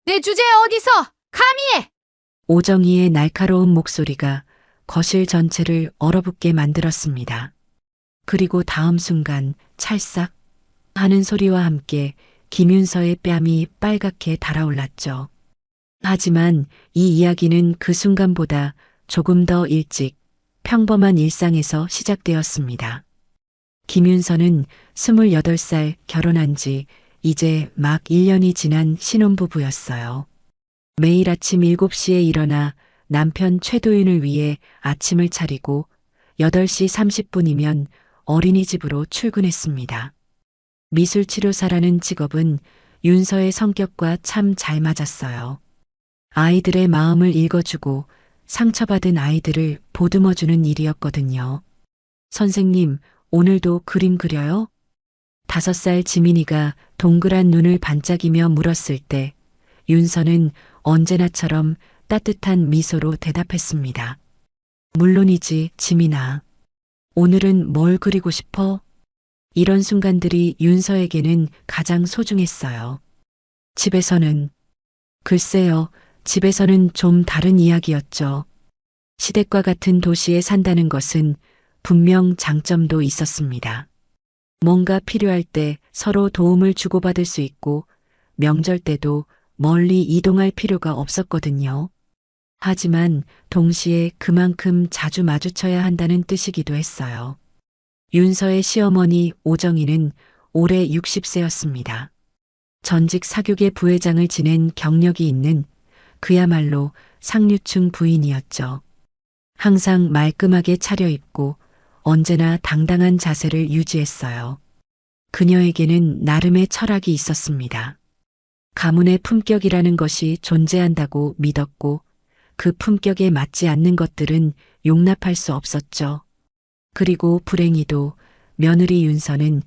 내 주제에 어디서 감히 해! 오정희의 날카로운 목소리가 거실 전체를 얼어붙게 만들었습니다. 그리고 다음 순간 찰싹 하는 소리와 함께 김윤서의 뺨이 빨갛게 달아올랐죠. 하지만 이 이야기는 그 순간보다 조금 더 일찍 평범한 일상에서 시작되었습니다. 김윤서는 28살 결혼한 지 이제 막 1년이 지난 신혼부부였어요. 매일 아침 7시에 일어나 남편 최도윤을 위해 아침을 차리고 8시 30분이면 어린이집으로 출근했습니다. 미술치료사라는 직업은 윤서의 성격과 참 잘 맞았어요. 아이들의 마음을 읽어주고 상처받은 아이들을 보듬어주는 일이었거든요. 선생님, 오늘도 그림 그려요? 5살 지민이가 동그란 눈을 반짝이며 물었을 때 윤서는 언제나처럼 따뜻한 미소로 대답했습니다. 물론이지, 지민아. 오늘은 뭘 그리고 싶어? 이런 순간들이 윤서에게는 가장 소중했어요. 집에서는, 글쎄요, 집에서는 좀 다른 이야기였죠. 시댁과 같은 도시에 산다는 것은 분명 장점도 있었습니다. 뭔가 필요할 때 서로 도움을 주고받을 수 있고 명절 때도 멀리 이동할 필요가 없었거든요. 하지만 동시에 그만큼 자주 마주쳐야 한다는 뜻이기도 했어요. 윤서의 시어머니 오정희는 올해 60세였습니다. 전직 사교계 부회장을 지낸 경력이 있는 그야말로 상류층 부인이었죠. 항상 말끔하게 차려입고 언제나 당당한 자세를 유지했어요. 그녀에게는 나름의 철학이 있었습니다. 가문의 품격이라는 것이 존재한다고 믿었고 그 품격에 맞지 않는 것들은 용납할 수 없었죠. 그리고 불행히도 며느리 윤서는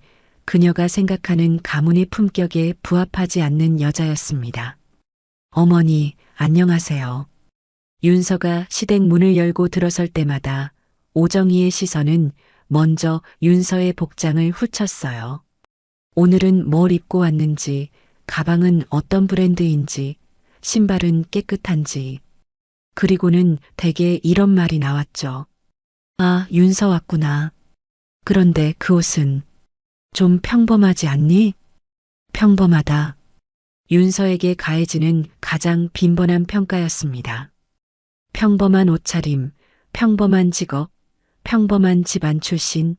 그녀가 생각하는 가문의 품격에 부합하지 않는 여자였습니다. 어머니, 안녕하세요. 윤서가 시댁 문을 열고 들어설 때마다 오정희의 시선은 먼저 윤서의 복장을 훑었어요. 오늘은 뭘 입고 왔는지, 가방은 어떤 브랜드인지, 신발은 깨끗한지. 그리고는 대개 이런 말이 나왔죠. 아, 윤서 왔구나. 그런데 그 옷은 좀 평범하지 않니? 평범하다. 윤서에게 가해지는 가장 빈번한 평가였습니다. 평범한 옷차림, 평범한 직업, 평범한 집안 출신.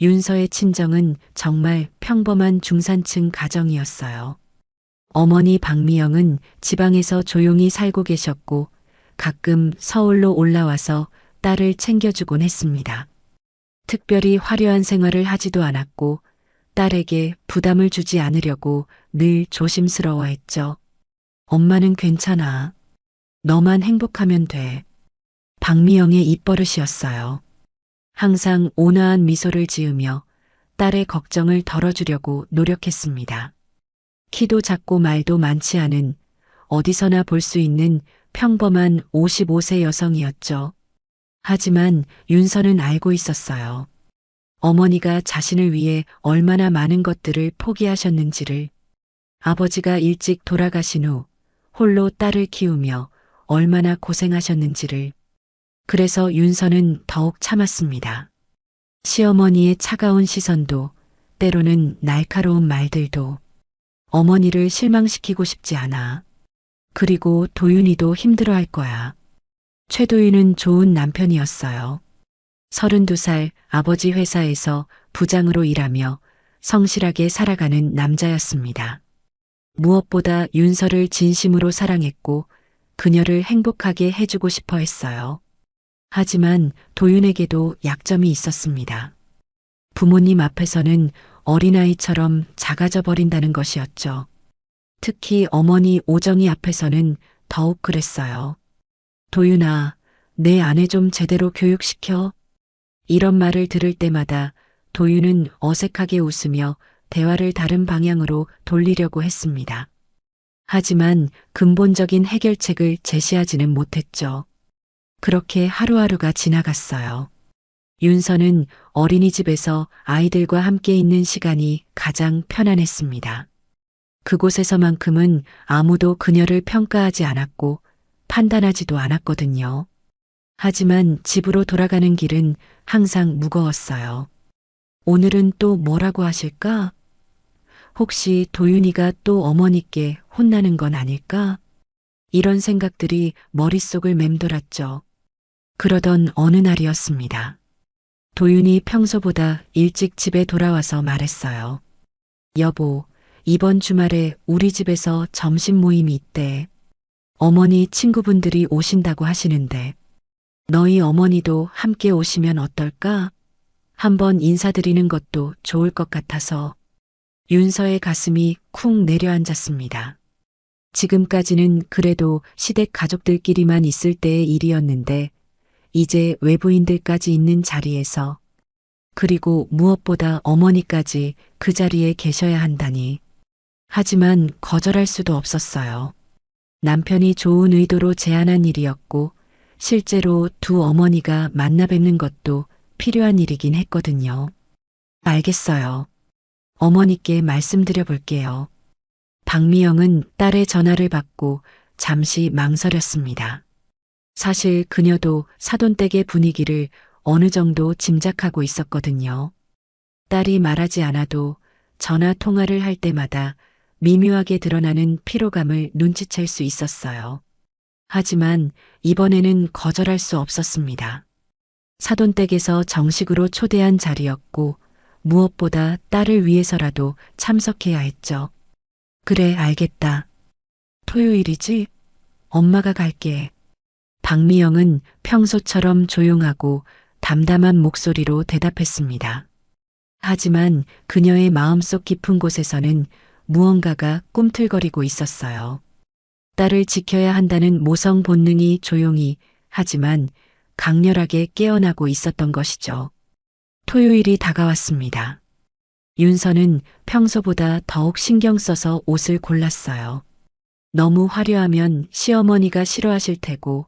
윤서의 친정은 정말 평범한 중산층 가정이었어요. 어머니 박미영은 지방에서 조용히 살고 계셨고 가끔 서울로 올라와서 딸을 챙겨주곤 했습니다. 특별히 화려한 생활을 하지도 않았고 딸에게 부담을 주지 않으려고 늘 조심스러워했죠. 엄마는 괜찮아. 너만 행복하면 돼. 박미영의 입버릇이었어요. 항상 온화한 미소를 지으며 딸의 걱정을 덜어주려고 노력했습니다. 키도 작고 말도 많지 않은 어디서나 볼 수 있는 평범한 55세 여성이었죠. 하지만 윤서는 알고 있었어요. 어머니가 자신을 위해 얼마나 많은 것들을 포기하셨는지를. 아버지가 일찍 돌아가신 후 홀로 딸을 키우며 얼마나 고생하셨는지를. 그래서 윤서는 더욱 참았습니다. 시어머니의 차가운 시선도, 때로는 날카로운 말들도. 어머니를 실망시키고 싶지 않아. 그리고 도윤이도 힘들어할 거야. 최도윤은 좋은 남편이었어요. 32살 아버지 회사에서 부장으로 일하며 성실하게 살아가는 남자였습니다. 무엇보다 윤서를 진심으로 사랑했고 그녀를 행복하게 해주고 싶어 했어요. 하지만 도윤에게도 약점이 있었습니다. 부모님 앞에서는 어린아이처럼 작아져 버린다는 것이었죠. 특히 어머니 오정희 앞에서는 더욱 그랬어요. 도윤아, 내 아내 좀 제대로 교육시켜. 이런 말을 들을 때마다 도윤은 어색하게 웃으며 대화를 다른 방향으로 돌리려고 했습니다. 하지만 근본적인 해결책을 제시하지는 못했죠. 그렇게 하루하루가 지나갔어요. 윤서는 어린이집에서 아이들과 함께 있는 시간이 가장 편안했습니다. 그곳에서만큼은 아무도 그녀를 평가하지 않았고 판단하지도 않았거든요. 하지만 집으로 돌아가는 길은 항상 무거웠어요. 오늘은 또 뭐라고 하실까? 혹시 도윤이가 또 어머니께 혼나는 건 아닐까? 이런 생각들이 머릿속을 맴돌았죠. 그러던 어느 날이었습니다. 도윤이 평소보다 일찍 집에 돌아와서 말했어요. 여보, 이번 주말에 우리 집에서 점심 모임이 있대. 어머니 친구분들이 오신다고 하시는데 너희 어머니도 함께 오시면 어떨까? 한번 인사드리는 것도 좋을 것 같아서. 윤서의 가슴이 쿵 내려앉았습니다. 지금까지는 그래도 시댁 가족들끼리만 있을 때의 일이었는데 이제 외부인들까지 있는 자리에서, 그리고 무엇보다 어머니까지 그 자리에 계셔야 한다니. 하지만 거절할 수도 없었어요. 남편이 좋은 의도로 제안한 일이었고 실제로 두 어머니가 만나 뵙는 것도 필요한 일이긴 했거든요. 알겠어요. 어머니께 말씀드려 볼게요. 박미영은 딸의 전화를 받고 잠시 망설였습니다. 사실 그녀도 사돈댁의 분위기를 어느 정도 짐작하고 있었거든요. 딸이 말하지 않아도 전화 통화를 할 때마다 미묘하게 드러나는 피로감을 눈치챌 수 있었어요. 하지만 이번에는 거절할 수 없었습니다. 사돈댁에서 정식으로 초대한 자리였고 무엇보다 딸을 위해서라도 참석해야 했죠. 그래, 알겠다. 토요일이지? 엄마가 갈게. 박미영은 평소처럼 조용하고 담담한 목소리로 대답했습니다. 하지만 그녀의 마음속 깊은 곳에서는 무언가가 꿈틀거리고 있었어요. 딸을 지켜야 한다는 모성 본능이 조용히 하지만 강렬하게 깨어나고 있었던 것이죠. 토요일이 다가왔습니다. 윤서는 평소보다 더욱 신경 써서 옷을 골랐어요. 너무 화려하면 시어머니가 싫어하실 테고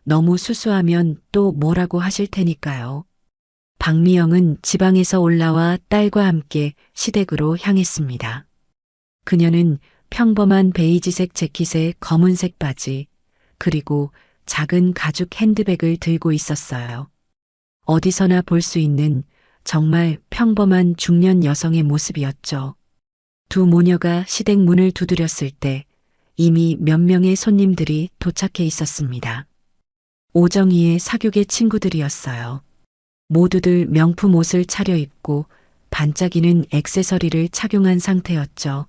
너무 수수하면 또 뭐라고 하실 테니까요. 박미영은 지방에서 올라와 딸과 함께 시댁으로 향했습니다. 그녀는 평범한 베이지색 재킷에 검은색 바지, 그리고 작은 가죽 핸드백을 들고 있었어요. 어디서나 볼 수 있는 정말 평범한 중년 여성의 모습이었죠. 두 모녀가 시댁 문을 두드렸을 때 이미 몇 명의 손님들이 도착해 있었습니다. 오정희의 사교계 친구들이었어요. 모두들 명품 옷을 차려입고 반짝이는 액세서리를 착용한 상태였죠.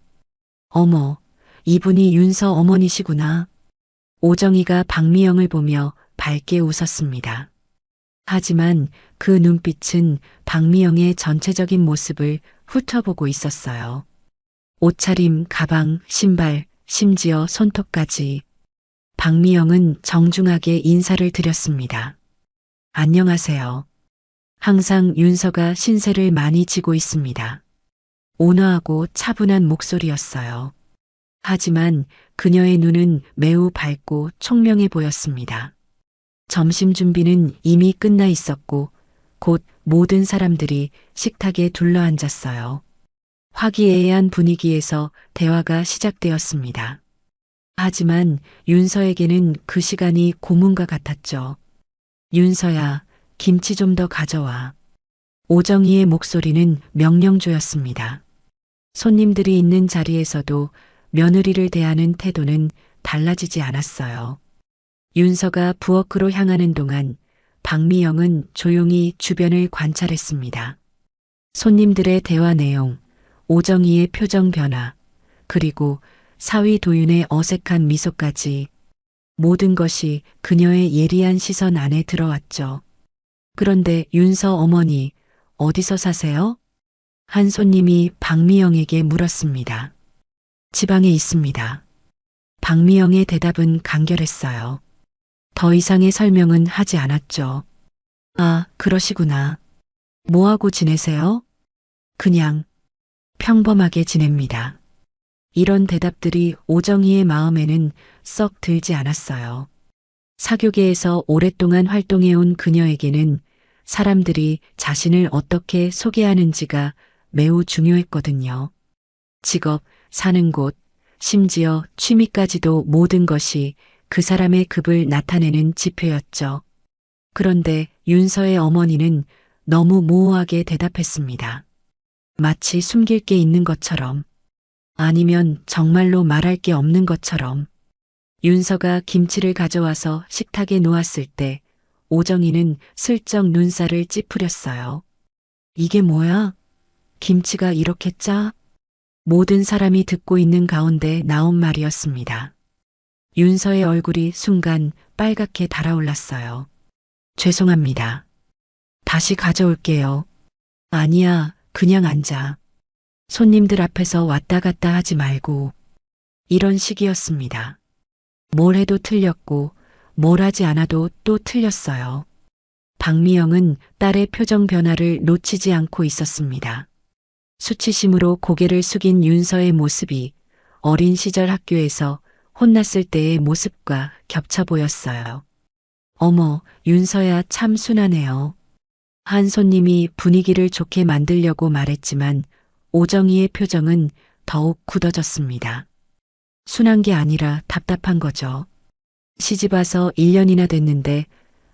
어머, 이분이 윤서 어머니시구나. 오정희가 박미영을 보며 밝게 웃었습니다. 하지만 그 눈빛은 박미영의 전체적인 모습을 훑어보고 있었어요. 옷차림, 가방, 신발, 심지어 손톱까지. 박미영은 정중하게 인사를 드렸습니다. 안녕하세요. 항상 윤서가 신세를 많이 지고 있습니다. 온화하고 차분한 목소리였어요. 하지만 그녀의 눈은 매우 밝고 총명해 보였습니다. 점심 준비는 이미 끝나 있었고 곧 모든 사람들이 식탁에 둘러앉았어요. 화기애애한 분위기에서 대화가 시작되었습니다. 하지만 윤서에게는 그 시간이 고문과 같았죠. 윤서야, 김치 좀 더 가져와. 오정희의 목소리는 명령조였습니다. 손님들이 있는 자리에서도 며느리를 대하는 태도는 달라지지 않았어요. 윤서가 부엌으로 향하는 동안 박미영은 조용히 주변을 관찰했습니다. 손님들의 대화 내용, 오정희의 표정 변화, 그리고 사위 도윤의 어색한 미소까지 모든 것이 그녀의 예리한 시선 안에 들어왔죠. 그런데 윤서 어머니, 어디서 사세요? 한 손님이 박미영에게 물었습니다. 지방에 있습니다. 박미영의 대답은 간결했어요. 더 이상의 설명은 하지 않았죠. 아, 그러시구나. 뭐하고 지내세요? 그냥 평범하게 지냅니다. 이런 대답들이 오정희의 마음에는 썩 들지 않았어요. 사교계에서 오랫동안 활동해온 그녀에게는 사람들이 자신을 어떻게 소개하는지가 매우 중요했거든요. 직업, 사는 곳, 심지어 취미까지도 모든 것이 그 사람의 급을 나타내는 지표였죠. 그런데 윤서의 어머니는 너무 모호하게 대답했습니다. 마치 숨길 게 있는 것처럼, 아니면 정말로 말할 게 없는 것처럼. 윤서가 김치를 가져와서 식탁에 놓았을 때 오정이는 슬쩍 눈살을 찌푸렸어요. 이게 뭐야? 김치가 이렇게 짜? 모든 사람이 듣고 있는 가운데 나온 말이었습니다. 윤서의 얼굴이 순간 빨갛게 달아올랐어요. 죄송합니다. 다시 가져올게요. 아니야, 그냥 앉아. 손님들 앞에서 왔다 갔다 하지 말고. 이런 식이었습니다. 뭘 해도 틀렸고, 뭘 하지 않아도 또 틀렸어요. 박미영은 딸의 표정 변화를 놓치지 않고 있었습니다. 수치심으로 고개를 숙인 윤서의 모습이 어린 시절 학교에서 혼났을 때의 모습과 겹쳐 보였어요. 어머, 윤서야 참 순하네요. 한 손님이 분위기를 좋게 만들려고 말했지만 오정희의 표정은 더욱 굳어졌습니다. 순한 게 아니라 답답한 거죠. 시집 와서 1년이나 됐는데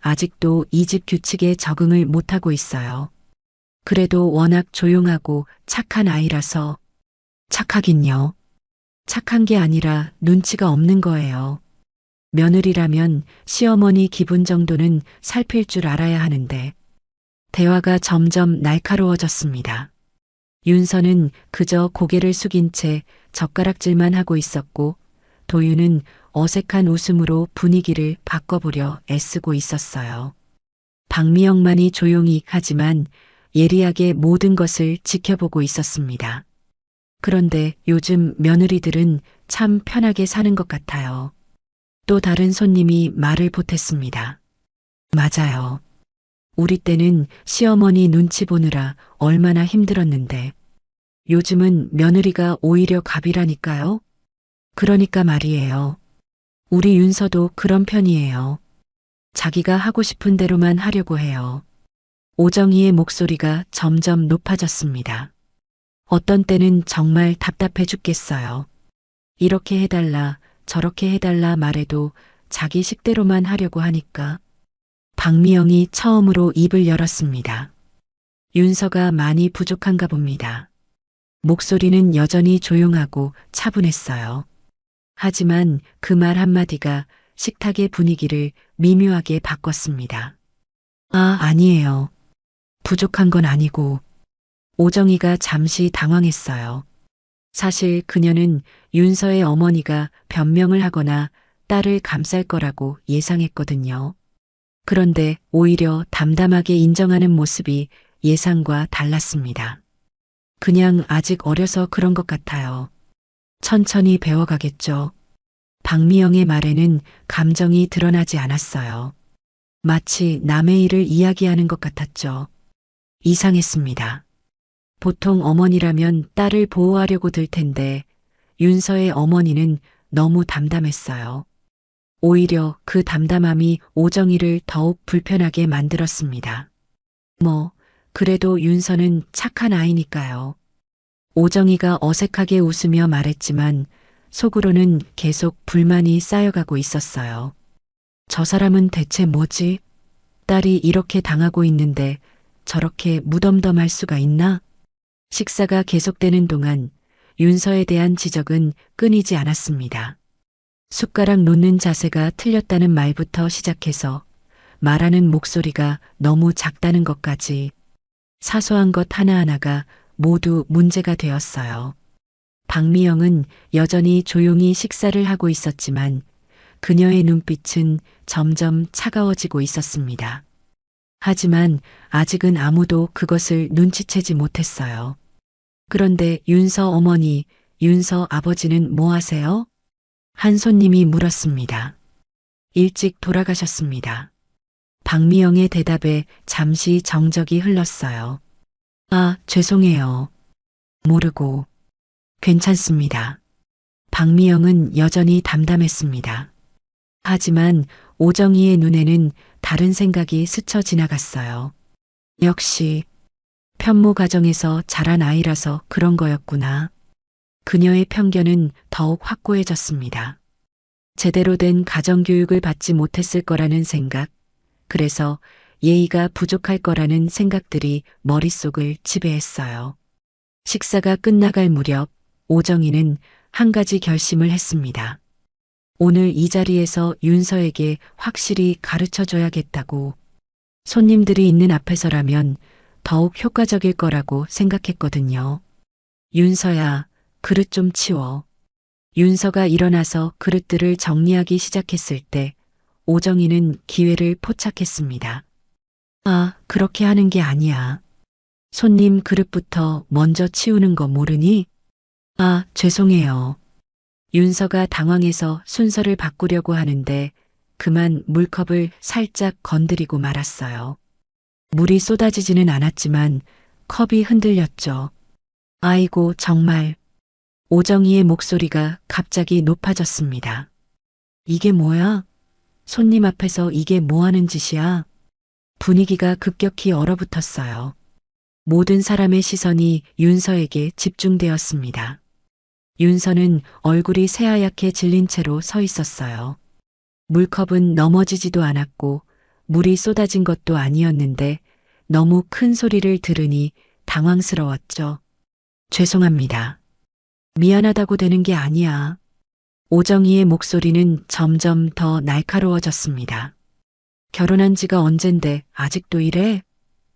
아직도 이 집 규칙에 적응을 못하고 있어요. 그래도 워낙 조용하고 착한 아이라서. 착하긴요. 착한 게 아니라 눈치가 없는 거예요. 며느리라면 시어머니 기분 정도는 살필 줄 알아야 하는데. 대화가 점점 날카로워졌습니다. 윤서는 그저 고개를 숙인 채 젓가락질만 하고 있었고 도윤은 어색한 웃음으로 분위기를 바꿔보려 애쓰고 있었어요. 박미영만이 조용히 하지만 예리하게 모든 것을 지켜보고 있었습니다. 그런데 요즘 며느리들은 참 편하게 사는 것 같아요. 또 다른 손님이 말을 보탰습니다. 맞아요. 우리 때는 시어머니 눈치 보느라 얼마나 힘들었는데 요즘은 며느리가 오히려 갑이라니까요. 그러니까 말이에요. 우리 윤서도 그런 편이에요. 자기가 하고 싶은 대로만 하려고 해요. 오정희의 목소리가 점점 높아졌습니다. 어떤 때는 정말 답답해 죽겠어요. 이렇게 해달라, 저렇게 해달라 말해도 자기 식대로만 하려고 하니까. 박미영이 처음으로 입을 열었습니다. 윤서가 많이 부족한가 봅니다. 목소리는 여전히 조용하고 차분했어요. 하지만 그 말 한마디가 식탁의 분위기를 미묘하게 바꿨습니다. 아, 아니에요. 부족한 건 아니고. 오정희가 잠시 당황했어요. 사실 그녀는 윤서의 어머니가 변명을 하거나 딸을 감쌀 거라고 예상했거든요. 그런데 오히려 담담하게 인정하는 모습이 예상과 달랐습니다. 그냥 아직 어려서 그런 것 같아요. 천천히 배워가겠죠. 박미영의 말에는 감정이 드러나지 않았어요. 마치 남의 일을 이야기하는 것 같았죠. 이상했습니다. 보통 어머니라면 딸을 보호하려고 들 텐데 윤서의 어머니는 너무 담담했어요. 오히려 그 담담함이 오정희를 더욱 불편하게 만들었습니다. 그래도 윤서는 착한 아이니까요. 오정희가 어색하게 웃으며 말했지만 속으로는 계속 불만이 쌓여가고 있었어요. 저 사람은 대체 뭐지? 딸이 이렇게 당하고 있는데 저렇게 무덤덤할 수가 있나? 식사가 계속되는 동안 윤서에 대한 지적은 끊이지 않았습니다. 숟가락 놓는 자세가 틀렸다는 말부터 시작해서 말하는 목소리가 너무 작다는 것까지 사소한 것 하나하나가 모두 문제가 되었어요. 박미영은 여전히 조용히 식사를 하고 있었지만 그녀의 눈빛은 점점 차가워지고 있었습니다. 하지만 아직은 아무도 그것을 눈치채지 못했어요. 그런데 윤서 어머니, 윤서 아버지는 뭐 하세요? 한 손님이 물었습니다. 일찍 돌아가셨습니다. 박미영의 대답에 잠시 정적이 흘렀어요. 아, 죄송해요. 모르고. 괜찮습니다. 박미영은 여전히 담담했습니다. 하지만 오정희의 눈에는 다른 생각이 스쳐 지나갔어요. 역시 편모 가정에서 자란 아이라서 그런 거였구나. 그녀의 편견은 더욱 확고해졌습니다. 제대로 된 가정교육을 받지 못했을 거라는 생각, 그래서 예의가 부족할 거라는 생각들이 머릿속을 지배했어요. 식사가 끝나갈 무렵 오정희는 한 가지 결심을 했습니다. 오늘 이 자리에서 윤서에게 확실히 가르쳐 줘야겠다고. 손님들이 있는 앞에서라면 더욱 효과적일 거라고 생각했거든요. 윤서야, 그릇 좀 치워. 윤서가 일어나서 그릇들을 정리하기 시작했을 때 오정희는 기회를 포착했습니다. 아, 그렇게 하는 게 아니야. 손님 그릇부터 먼저 치우는 거 모르니? 아, 죄송해요. 윤서가 당황해서 순서를 바꾸려고 하는데 그만 물컵을 살짝 건드리고 말았어요. 물이 쏟아지지는 않았지만 컵이 흔들렸죠. 아이고, 정말. 오정희의 목소리가 갑자기 높아졌습니다. 이게 뭐야? 손님 앞에서 이게 뭐 하는 짓이야? 분위기가 급격히 얼어붙었어요. 모든 사람의 시선이 윤서에게 집중되었습니다. 윤서는 얼굴이 새하얗게 질린 채로 서 있었어요. 물컵은 넘어지지도 않았고 물이 쏟아진 것도 아니었는데 너무 큰 소리를 들으니 당황스러웠죠. 죄송합니다. 미안하다고 되는 게 아니야. 오정희의 목소리는 점점 더 날카로워졌습니다. 결혼한 지가 언젠데 아직도 이래?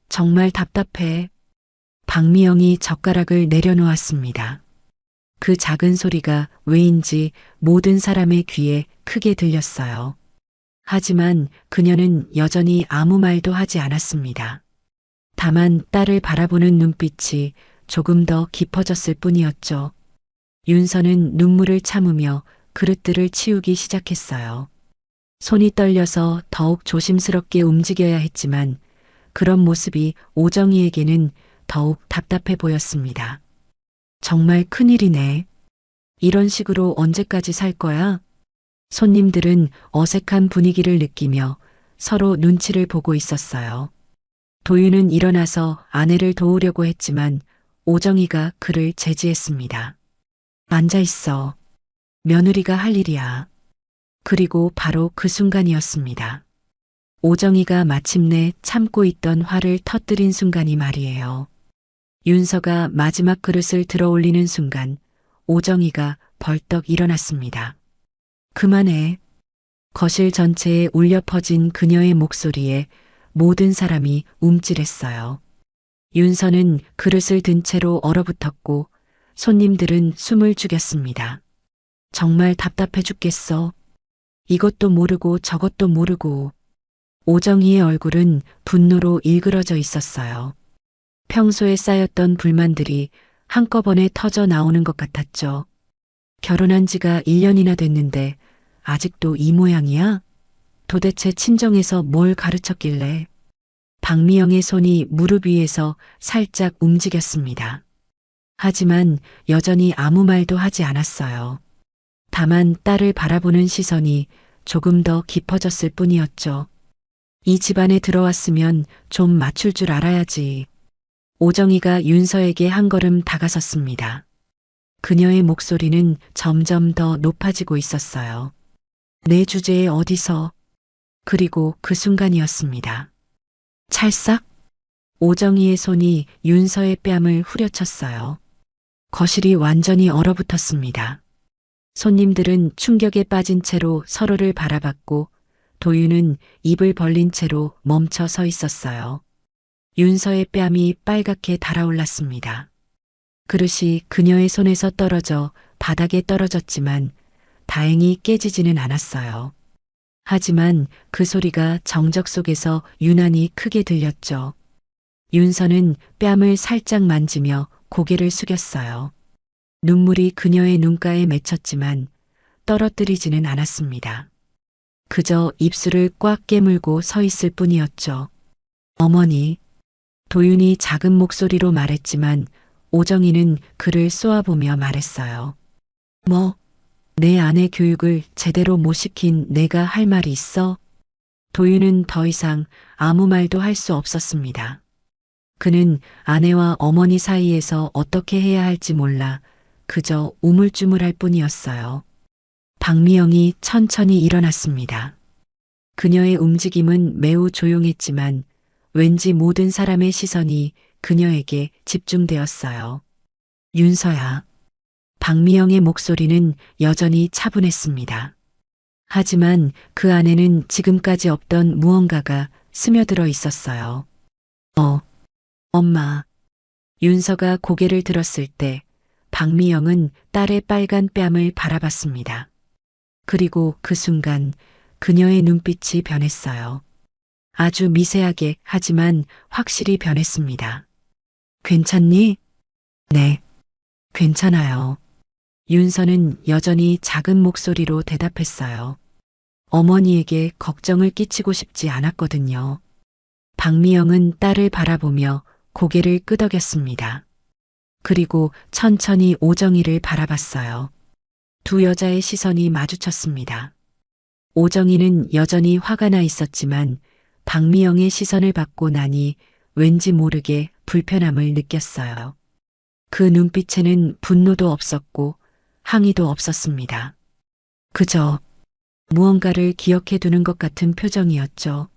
정말 답답해. 박미영이 젓가락을 내려놓았습니다. 그 작은 소리가 왜인지 모든 사람의 귀에 크게 들렸어요. 하지만 그녀는 여전히 아무 말도 하지 않았습니다. 다만 딸을 바라보는 눈빛이 조금 더 깊어졌을 뿐이었죠. 윤서는 눈물을 참으며 그릇들을 치우기 시작했어요. 손이 떨려서 더욱 조심스럽게 움직여야 했지만 그런 모습이 오정희에게는 더욱 답답해 보였습니다. 정말 큰일이네. 이런 식으로 언제까지 살 거야? 손님들은 어색한 분위기를 느끼며 서로 눈치를 보고 있었어요. 도윤은 일어나서 아내를 도우려고 했지만 오정희가 그를 제지했습니다. 앉아 있어. 며느리가 할 일이야. 그리고 바로 그 순간이었습니다. 오정희가 마침내 참고 있던 화를 터뜨린 순간이 말이에요. 윤서가 마지막 그릇을 들어 올리는 순간 오정희가 벌떡 일어났습니다. 그만해. 거실 전체에 울려 퍼진 그녀의 목소리에 모든 사람이 움찔했어요. 윤서는 그릇을 든 채로 얼어붙었고 손님들은 숨을 죽였습니다. 정말 답답해 죽겠어. 이것도 모르고 저것도 모르고. 오정희의 얼굴은 분노로 일그러져 있었어요. 평소에 쌓였던 불만들이 한꺼번에 터져 나오는 것 같았죠. 결혼한 지가 1년이나 됐는데 아직도 이 모양이야? 도대체 친정에서 뭘 가르쳤길래? 박미영의 손이 무릎 위에서 살짝 움직였습니다. 하지만 여전히 아무 말도 하지 않았어요. 다만 딸을 바라보는 시선이 조금 더 깊어졌을 뿐이었죠. 이 집안에 들어왔으면 좀 맞출 줄 알아야지. 오정희가 윤서에게 한 걸음 다가섰습니다. 그녀의 목소리는 점점 더 높아지고 있었어요. 내 주제에 어디서? 그리고 그 순간이었습니다. 찰싹? 오정희의 손이 윤서의 뺨을 후려쳤어요. 거실이 완전히 얼어붙었습니다. 손님들은 충격에 빠진 채로 서로를 바라봤고 도윤은 입을 벌린 채로 멈춰 서 있었어요. 윤서의 뺨이 빨갛게 달아올랐습니다. 그릇이 그녀의 손에서 떨어져 바닥에 떨어졌지만 다행히 깨지지는 않았어요. 하지만 그 소리가 정적 속에서 유난히 크게 들렸죠. 윤서는 뺨을 살짝 만지며 고개를 숙였어요. 눈물이 그녀의 눈가에 맺혔지만 떨어뜨리지는 않았습니다. 그저 입술을 꽉 깨물고 서 있을 뿐이었죠. 어머니, 도윤이 작은 목소리로 말했지만 오정희는 그를 쏘아보며 말했어요. 뭐, 내 아내 교육을 제대로 못 시킨 내가 할 말이 있어? 도윤은 더 이상 아무 말도 할 수 없었습니다. 그는 아내와 어머니 사이에서 어떻게 해야 할지 몰라 그저 우물쭈물할 뿐이었어요. 박미영이 천천히 일어났습니다. 그녀의 움직임은 매우 조용했지만 왠지 모든 사람의 시선이 그녀에게 집중되었어요. 윤서야. 박미영의 목소리는 여전히 차분했습니다. 하지만 그 안에는 지금까지 없던 무언가가 스며들어 있었어요. 엄마. 윤서가 고개를 들었을 때 박미영은 딸의 빨간 뺨을 바라봤습니다. 그리고 그 순간 그녀의 눈빛이 변했어요. 아주 미세하게 하지만 확실히 변했습니다. 괜찮니? 네, 괜찮아요. 윤서는 여전히 작은 목소리로 대답했어요. 어머니에게 걱정을 끼치고 싶지 않았거든요. 박미영은 딸을 바라보며 고개를 끄덕였습니다. 그리고 천천히 오정희를 바라봤어요. 두 여자의 시선이 마주쳤습니다. 오정희는 여전히 화가 나 있었지만 박미영의 시선을 받고 나니 왠지 모르게 불편함을 느꼈어요. 그 눈빛에는 분노도 없었고 항의도 없었습니다. 그저 무언가를 기억해 두는 것 같은 표정이었죠.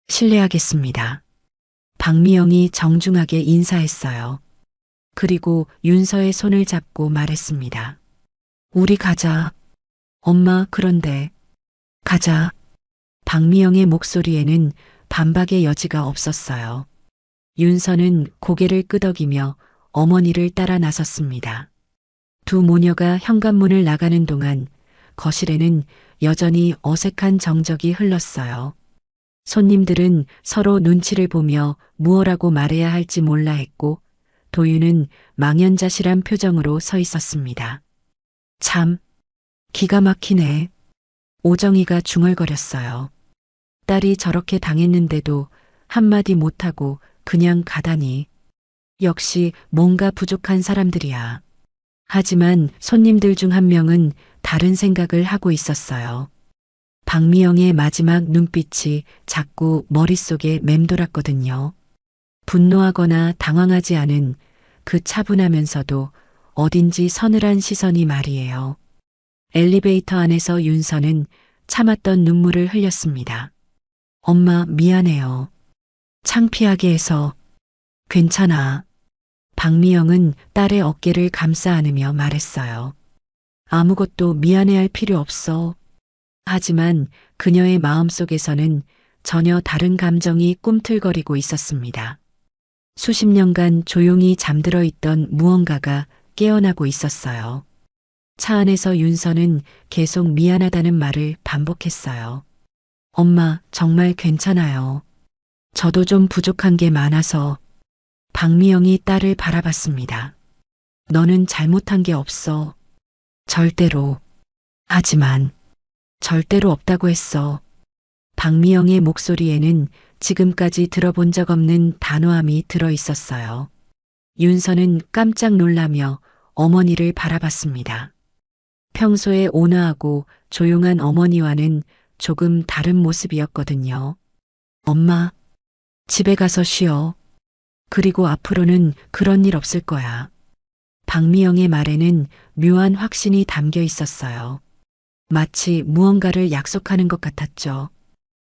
실례하겠습니다. 박미영이 정중하게 인사했어요. 그리고 윤서의 손을 잡고 말했습니다. 우리 가자. 엄마, 그런데. 가자. 박미영의 목소리에는 반박의 여지가 없었어요. 윤서는 고개를 끄덕이며 어머니를 따라 나섰습니다. 두 모녀가 현관문을 나가는 동안 거실에는 여전히 어색한 정적이 흘렀어요. 손님들은 서로 눈치를 보며 무엇라고 말해야 할지 몰라 했고 도윤은 망연자실한 표정으로 서 있었습니다. 참, 기가 막히네. 오정희가 중얼거렸어요. 딸이 저렇게 당했는데도 한마디 못하고 그냥 가다니. 역시 뭔가 부족한 사람들이야. 하지만 손님들 중 한 명은 다른 생각을 하고 있었어요. 박미영의 마지막 눈빛이 자꾸 머릿속에 맴돌았거든요. 분노하거나 당황하지 않은 그 차분하면서도 어딘지 서늘한 시선이 말이에요. 엘리베이터 안에서 윤서는 참았던 눈물을 흘렸습니다. 엄마, 미안해요. 창피하게 해서. 괜찮아. 박미영은 딸의 어깨를 감싸 안으며 말했어요. 아무것도 미안해할 필요 없어. 하지만 그녀의 마음속에서는 전혀 다른 감정이 꿈틀거리고 있었습니다. 수십 년간 조용히 잠들어 있던 무언가가 깨어나고 있었어요. 차 안에서 윤서는 계속 미안하다는 말을 반복했어요. 엄마, 정말 괜찮아요. 저도 좀 부족한 게 많아서. 박미영이 딸을 바라봤습니다. 너는 잘못한 게 없어. 절대로. 하지만 절대로 없다고 했어. 박미영의 목소리에는 지금까지 들어본 적 없는 단호함이 들어 있었어요. 윤서는 깜짝 놀라며 어머니를 바라봤습니다. 평소에 온화하고 조용한 어머니와는 조금 다른 모습이었거든요. 엄마, 집에 가서 쉬어. 그리고 앞으로는 그런 일 없을 거야. 박미영의 말에는 묘한 확신이 담겨 있었어요. 마치 무언가를 약속하는 것 같았죠.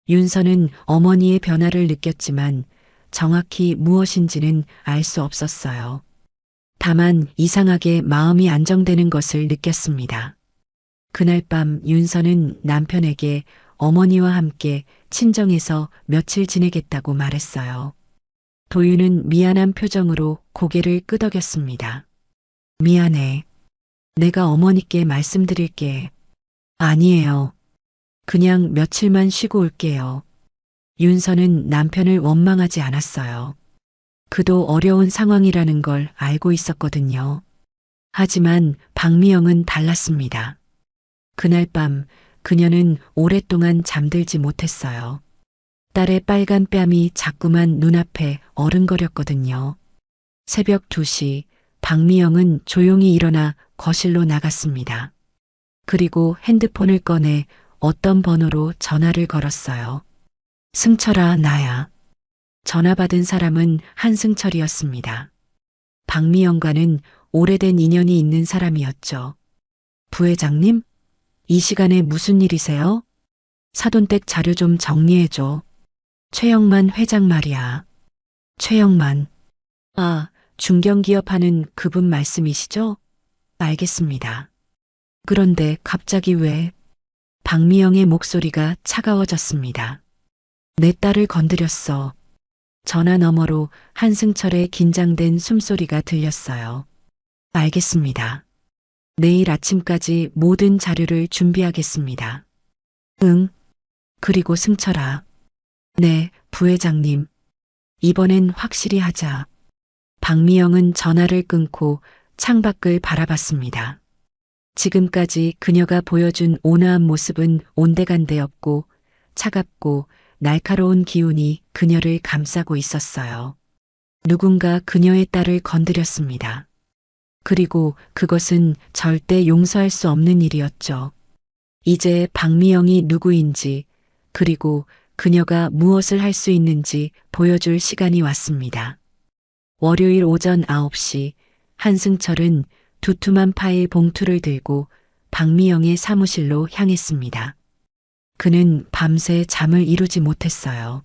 윤서는 어머니의 변화를 느꼈지만 정확히 무엇인지는 알 수 없었어요. 다만 이상하게 마음이 안정되는 것을 느꼈습니다. 그날 밤 윤서는 남편에게 어머니와 함께 친정에서 며칠 지내겠다고 말했어요. 도윤은 미안한 표정으로 고개를 끄덕였습니다. 미안해. 내가 어머니께 말씀드릴게. 아니에요. 그냥 며칠만 쉬고 올게요. 윤서는 남편을 원망하지 않았어요. 그도 어려운 상황이라는 걸 알고 있었거든요. 하지만 박미영은 달랐습니다. 그날 밤 그녀는 오랫동안 잠들지 못했어요. 딸의 빨간 뺨이 자꾸만 눈앞에 어른거렸거든요. 새벽 2시 박미영은 조용히 일어나 거실로 나갔습니다. 그리고 핸드폰을 꺼내 어떤 번호로 전화를 걸었어요. 승철아, 나야. 전화 받은 사람은 한승철이었습니다. 박미영과는 오래된 인연이 있는 사람이었죠. 부회장님? 이 시간에 무슨 일이세요? 사돈댁 자료 좀 정리해줘. 최영만 회장 말이야. 최영만. 아, 중견기업 하는 그분 말씀이시죠? 알겠습니다. 그런데 갑자기 왜? 박미영의 목소리가 차가워졌습니다. 내 딸을 건드렸어. 전화 너머로 한승철의 긴장된 숨소리가 들렸어요. 알겠습니다. 내일 아침까지 모든 자료를 준비하겠습니다. 응. 그리고 승철아. 네, 부회장님. 이번엔 확실히 하자. 박미영은 전화를 끊고 창밖을 바라봤습니다. 지금까지 그녀가 보여준 온화한 모습은 온데간데없고 차갑고 날카로운 기운이 그녀를 감싸고 있었어요. 누군가 그녀의 딸을 건드렸습니다. 그리고 그것은 절대 용서할 수 없는 일이었죠. 이제 박미영이 누구인지 그리고 그녀가 무엇을 할 수 있는지 보여줄 시간이 왔습니다. 월요일 오전 9시 한승철은 두툼한 파일 봉투를 들고 박미영의 사무실로 향했습니다. 그는 밤새 잠을 이루지 못했어요.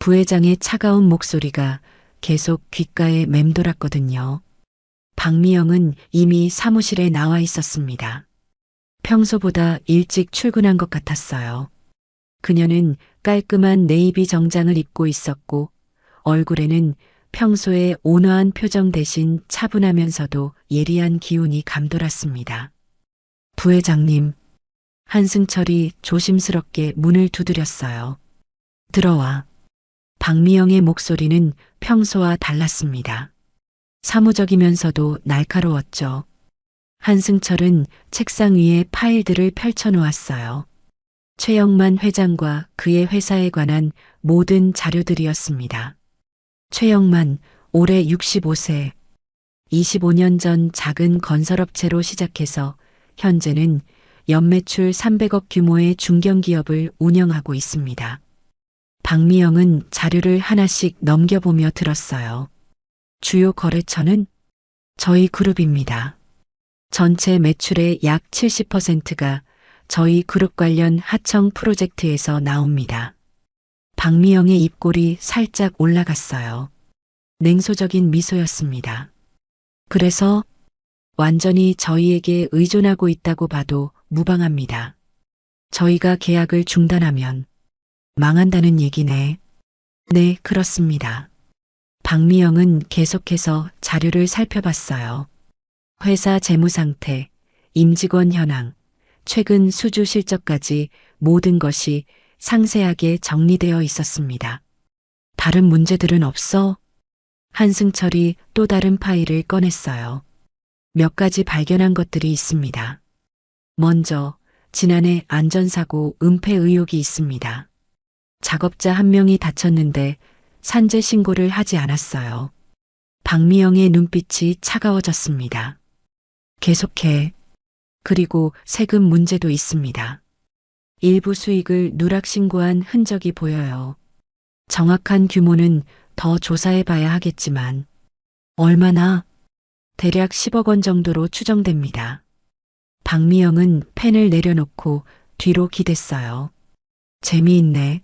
부회장의 차가운 목소리가 계속 귓가에 맴돌았거든요. 박미영은 이미 사무실에 나와 있었습니다. 평소보다 일찍 출근한 것 같았어요. 그녀는 깔끔한 네이비 정장을 입고 있었고 얼굴에는 평소의 온화한 표정 대신 차분하면서도 예리한 기운이 감돌았습니다. 부회장님, 한승철이 조심스럽게 문을 두드렸어요. 들어와. 박미영의 목소리는 평소와 달랐습니다. 사무적이면서도 날카로웠죠. 한승철은 책상 위에 파일들을 펼쳐놓았어요. 최영만 회장과 그의 회사에 관한 모든 자료들이었습니다. 최영만, 올해 65세. 25년 전 작은 건설업체로 시작해서 현재는 연매출 300억 규모의 중견기업을 운영하고 있습니다. 박미영은 자료를 하나씩 넘겨보며 들었어요. 주요 거래처는 저희 그룹입니다. 전체 매출의 약 70%가 저희 그룹 관련 하청 프로젝트에서 나옵니다. 박미영의 입꼬리 살짝 올라갔어요. 냉소적인 미소였습니다. 그래서 완전히 저희에게 의존하고 있다고 봐도 무방합니다. 저희가 계약을 중단하면 망한다는 얘기네. 네, 그렇습니다. 박미영은 계속해서 자료를 살펴봤어요. 회사 재무 상태, 임직원 현황, 최근 수주 실적까지 모든 것이 상세하게 정리되어 있었습니다. 다른 문제들은 없어? 한승철이 또 다른 파일을 꺼냈어요. 몇 가지 발견한 것들이 있습니다. 먼저 지난해 안전사고 은폐 의혹이 있습니다. 작업자 한 명이 다쳤는데 산재 신고를 하지 않았어요. 박미영의 눈빛이 차가워졌습니다. 계속해. 그리고 세금 문제도 있습니다. 일부 수익을 누락 신고한 흔적이 보여요. 정확한 규모는 더 조사해 봐야 하겠지만 얼마나? 대략 10억 원 정도로 추정됩니다. 박미영은 펜을 내려놓고 뒤로 기댔어요. 재미있네.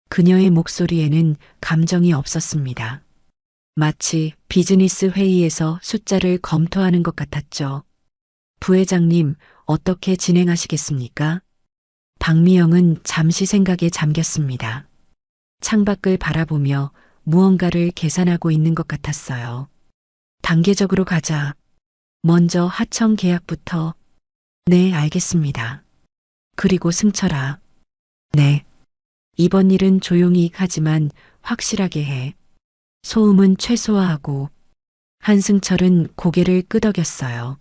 그녀의 목소리에는 감정이 없었습니다. 마치 비즈니스 회의에서 숫자를 검토하는 것 같았죠. 부회장님, 어떻게 진행하시겠습니까? 박미영은 잠시 생각에 잠겼습니다. 창밖을 바라보며 무언가를 계산하고 있는 것 같았어요. 단계적으로 가자. 먼저 하청 계약부터. 네, 알겠습니다. 그리고 승철아. 네. 이번 일은 조용히 하지만 확실하게 해. 소음은 최소화하고. 한승철은 고개를 끄덕였어요.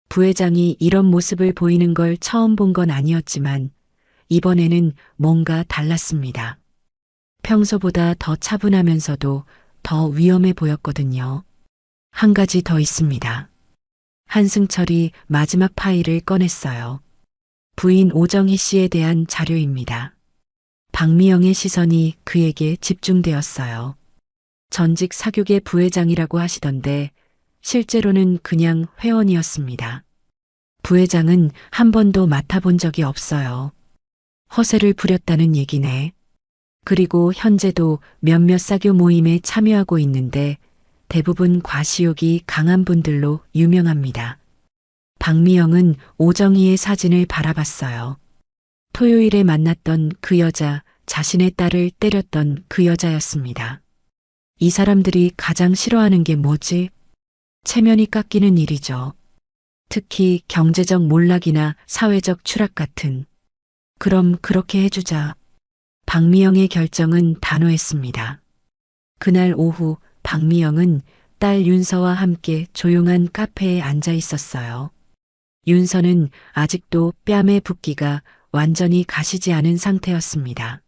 부회장이 이런 모습을 보이는 걸 처음 본 건 아니었지만 이번에는 뭔가 달랐습니다. 평소보다 더 차분하면서도 더 위험해 보였거든요. 한 가지 더 있습니다. 한승철이 마지막 파일을 꺼냈어요. 부인 오정희 씨에 대한 자료입니다. 박미영의 시선이 그에게 집중되었어요. 전직 사교계 부회장이라고 하시던데 실제로는 그냥 회원이었습니다. 부회장은 한 번도 맡아본 적이 없어요. 허세를 부렸다는 얘기네. 그리고 현재도 몇몇 사교 모임에 참여하고 있는데 대부분 과시욕이 강한 분들로 유명합니다. 박미영은 오정희의 사진을 바라봤어요. 토요일에 만났던 그 여자, 자신의 딸을 때렸던 그 여자였습니다. 이 사람들이 가장 싫어하는 게 뭐지? 체면이 깎이는 일이죠. 특히 경제적 몰락이나 사회적 추락 같은. 그럼 그렇게 해주자. 박미영의 결정은 단호했습니다. 그날 오후 박미영은 딸 윤서와 함께 조용한 카페에 앉아 있었어요. 윤서는 아직도 뺨의 붓기가 완전히 가시지 않은 상태였습니다.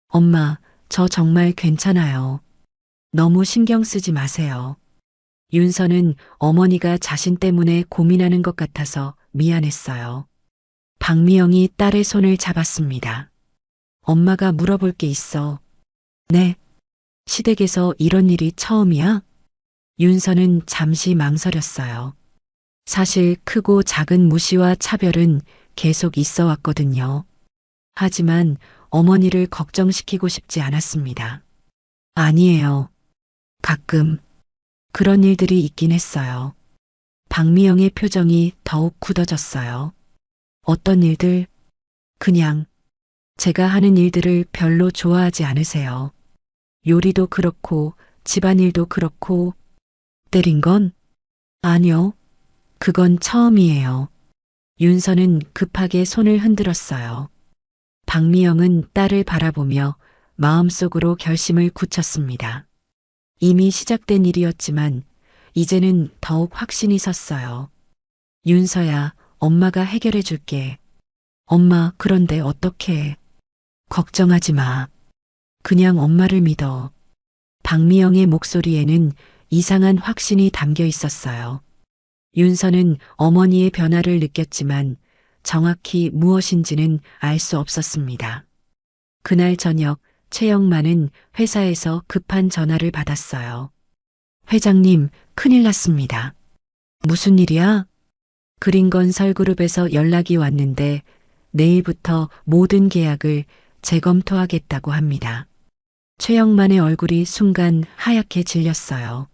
엄마, 저 정말 괜찮아요. 너무 신경 쓰지 마세요. 윤서는 어머니가 자신 때문에 고민하는 것 같아서 미안했어요. 박미영이 딸의 손을 잡았습니다. 엄마가 물어볼 게 있어. 네. 시댁에서 이런 일이 처음이야? 윤서는 잠시 망설였어요. 사실 크고 작은 무시와 차별은 계속 있어 왔거든요. 하지만 어머니를 걱정시키고 싶지 않았습니다. 아니에요. 가끔 그런 일들이 있긴 했어요. 박미영의 표정이 더욱 굳어졌어요. 어떤 일들? 그냥 제가 하는 일들을 별로 좋아하지 않으세요. 요리도 그렇고 집안일도 그렇고. 때린 건? 아니요. 그건 처음이에요. 윤서는 급하게 손을 흔들었어요. 박미영은 딸을 바라보며 마음속으로 결심을 굳혔습니다. 이미 시작된 일이었지만 이제는 더욱 확신이 섰어요. 윤서야, 엄마가 해결해 줄게. 엄마, 그런데 어떻게? 걱정하지 마. 그냥 엄마를 믿어. 박미영의 목소리에는 이상한 확신이 담겨 있었어요. 윤서는 어머니의 변화를 느꼈지만 정확히 무엇인지는 알 수 없었습니다. 그날 저녁 최영만은 회사에서 급한 전화를 받았어요. 회장님, 큰일 났습니다. 무슨 일이야? 그린건설그룹에서 연락이 왔는데 내일부터 모든 계약을 재검토하겠다고 합니다. 최영만의 얼굴이 순간 하얗게 질렸어요.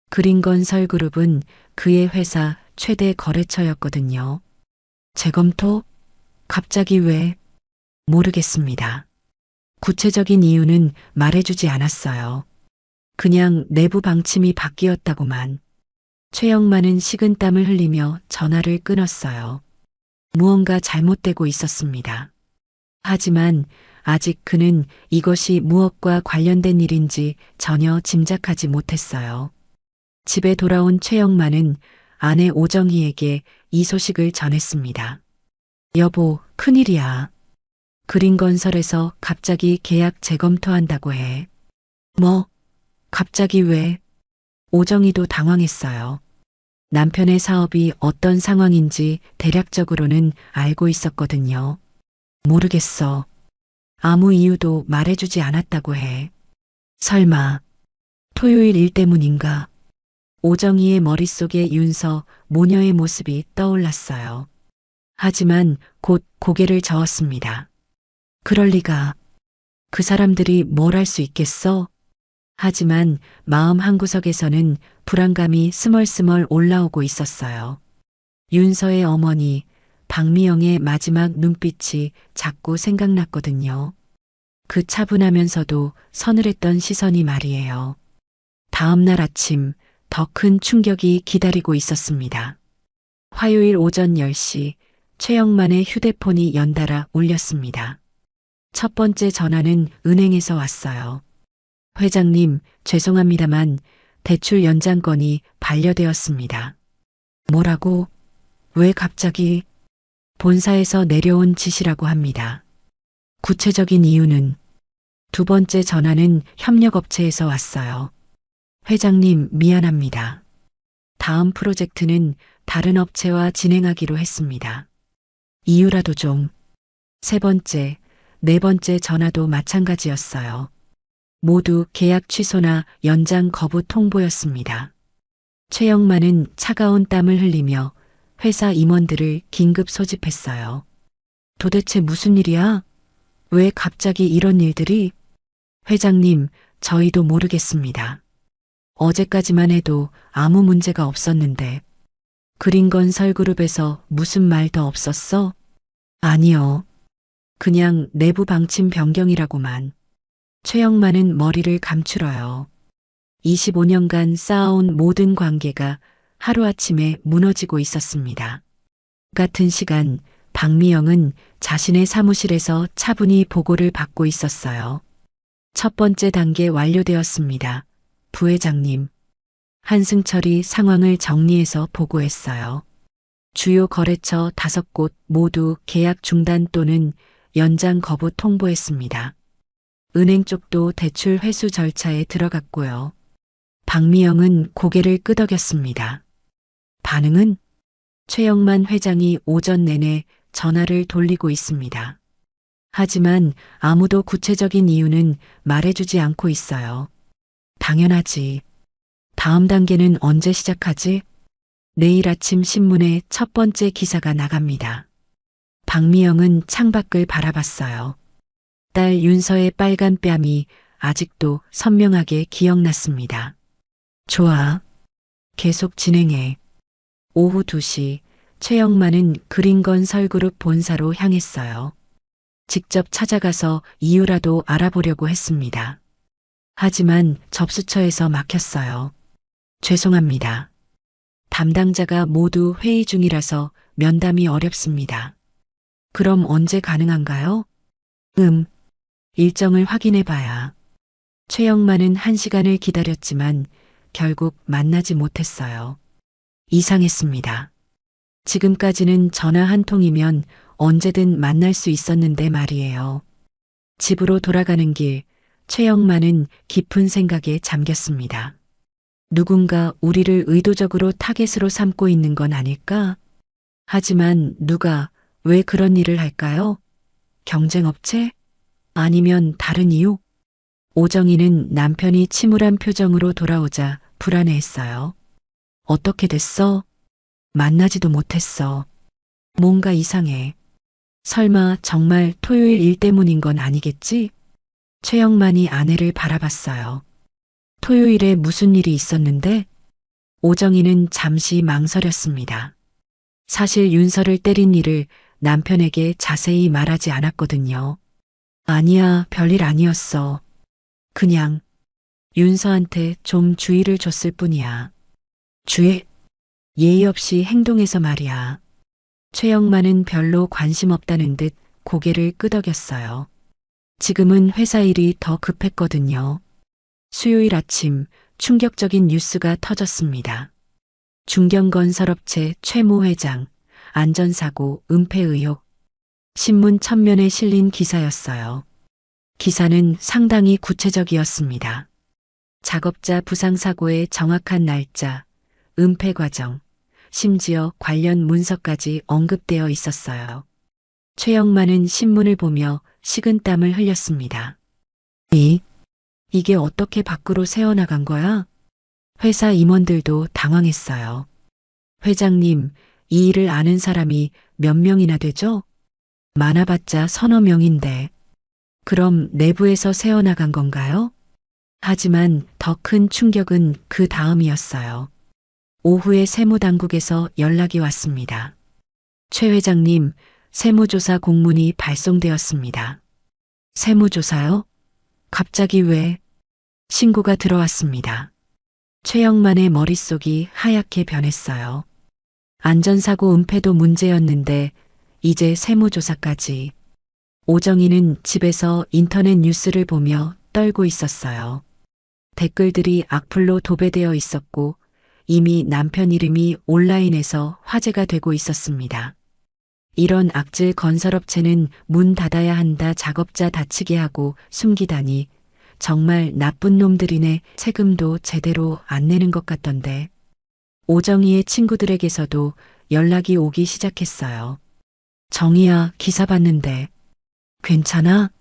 그린건설그룹은 그의 회사 최대 거래처였거든요. 재검토? 갑자기 왜? 모르겠습니다. 구체적인 이유는 말해주지 않았어요. 그냥 내부 방침이 바뀌었다고만. 최영만은 식은땀을 흘리며 전화를 끊었어요. 무언가 잘못되고 있었습니다. 하지만 아직 그는 이것이 무엇과 관련된 일인지 전혀 짐작하지 못했어요. 집에 돌아온 최영만은 아내 오정희에게 이 소식을 전했습니다. 여보, 큰일이야. 그린건설에서 갑자기 계약 재검토한다고 해. 뭐? 갑자기 왜? 오정희도 당황했어요. 남편의 사업이 어떤 상황인지 대략적으로는 알고 있었거든요. 모르겠어. 아무 이유도 말해주지 않았다고 해. 설마 토요일 일 때문인가? 오정희의 머릿속에 윤서, 모녀의 모습이 떠올랐어요. 하지만 곧 고개를 저었습니다. 그럴 리가. 그 사람들이 뭘 할 수 있겠어? 하지만 마음 한구석에서는 불안감이 스멀스멀 올라오고 있었어요. 윤서의 어머니, 박미영의 마지막 눈빛이 자꾸 생각났거든요. 그 차분하면서도 서늘했던 시선이 말이에요. 다음 날 아침 더 큰 충격이 기다리고 있었습니다. 화요일 오전 10시 최영만의 휴대폰이 연달아 울렸습니다. 첫 번째 전화는 은행에서 왔어요. 회장님, 죄송합니다만 대출 연장건이 반려되었습니다. 뭐라고? 왜 갑자기? 본사에서 내려온 지시라고 합니다. 구체적인 이유는? 두 번째 전화는 협력업체에서 왔어요. 회장님, 미안합니다. 다음 프로젝트는 다른 업체와 진행하기로 했습니다. 이유라도 좀. 세 번째, 네 번째 전화도 마찬가지였어요. 모두 계약 취소나 연장 거부 통보였습니다. 최영만은 차가운 땀을 흘리며 회사 임원들을 긴급 소집했어요. 도대체 무슨 일이야? 왜 갑자기 이런 일들이? 회장님, 저희도 모르겠습니다. 어제까지만 해도 아무 문제가 없었는데. 그린건설그룹에서 무슨 말 더 없었어? 아니요. 그냥 내부 방침 변경이라고만. 최영만은 머리를 감추어요. 25년간 쌓아온 모든 관계가 하루아침에 무너지고 있었습니다. 같은 시간 박미영은 자신의 사무실에서 차분히 보고를 받고 있었어요. 첫 번째 단계 완료되었습니다. 부회장님. 한승철이 상황을 정리해서 보고했어요. 주요 거래처 5곳 모두 계약 중단 또는 연장 거부 통보했습니다. 은행 쪽도 대출 회수 절차에 들어갔고요. 박미영은 고개를 끄덕였습니다. 반응은? 최영만 회장이 오전 내내 전화를 돌리고 있습니다. 하지만 아무도 구체적인 이유는 말해주지 않고 있어요. 당연하지. 다음 단계는 언제 시작하지? 내일 아침 신문에 첫 번째 기사가 나갑니다. 박미영은 창밖을 바라봤어요. 딸 윤서의 빨간 뺨이 아직도 선명하게 기억났습니다. 좋아. 계속 진행해. 오후 2시 최영만은 그린건설그룹 본사로 향했어요. 직접 찾아가서 이유라도 알아보려고 했습니다. 하지만 접수처에서 막혔어요. 죄송합니다. 담당자가 모두 회의 중이라서 면담이 어렵습니다. 그럼 언제 가능한가요? 일정을 확인해 봐야. 최영만은 1시간을 기다렸지만 결국 만나지 못했어요. 이상했습니다. 지금까지는 전화 한 통이면 언제든 만날 수 있었는데 말이에요. 집으로 돌아가는 길, 최영만은 깊은 생각에 잠겼습니다. 누군가 우리를 의도적으로 타겟으로 삼고 있는 건 아닐까? 하지만 누가 왜 그런 일을 할까요? 경쟁업체? 아니면 다른 이유? 오정희는 남편이 침울한 표정으로 돌아오자 불안해했어요. 어떻게 됐어? 만나지도 못했어. 뭔가 이상해. 설마 정말 토요일 일 때문인 건 아니겠지? 최영만이 아내를 바라봤어요. 토요일에 무슨 일이 있었는데? 오정희는 잠시 망설였습니다. 사실 윤서를 때린 일을 남편에게 자세히 말하지 않았거든요. 아니야, 별일 아니었어. 그냥 윤서한테 좀 주의를 줬을 뿐이야. 주의? 예의 없이 행동해서 말이야. 최영만은 별로 관심 없다는 듯 고개를 끄덕였어요. 지금은 회사 일이 더 급했거든요. 수요일 아침 충격적인 뉴스가 터졌습니다. 중견건설업체 최모 회장, 안전사고, 은폐 의혹. 신문 첫면에 실린 기사였어요. 기사는 상당히 구체적이었습니다. 작업자 부상사고의 정확한 날짜, 은폐 과정, 심지어 관련 문서까지 언급되어 있었어요. 최영만은 신문을 보며 식은땀을 흘렸습니다. 이게 어떻게 밖으로 새어나간 거야? 회사 임원들도 당황했어요. 회장님, 이 일을 아는 사람이 몇 명이나 되죠? 많아봤자 서너 명인데. 그럼 내부에서 새어나간 건가요? 하지만 더 큰 충격은 그 다음이었어요. 오후에 세무당국에서 연락이 왔습니다. 최 회장님, 세무조사 공문이 발송되었습니다. 세무조사요? 갑자기 왜? 신고가 들어왔습니다. 최영만의 머릿속이 하얗게 변했어요. 안전사고 은폐도 문제였는데 이제 세무조사까지. 오정희는 집에서 인터넷 뉴스를 보며 떨고 있었어요. 댓글들이 악플로 도배되어 있었고 이미 남편 이름이 온라인에서 화제가 되고 있었습니다. 이런 악질 건설업체는 문 닫아야 한다, 작업자 다치게 하고 숨기다니. 정말 나쁜 놈들이네. 세금도 제대로 안 내는 것 같던데. 오정희의 친구들에게서도 연락이 오기 시작했어요. 정희야, 기사 봤는데. 괜찮아?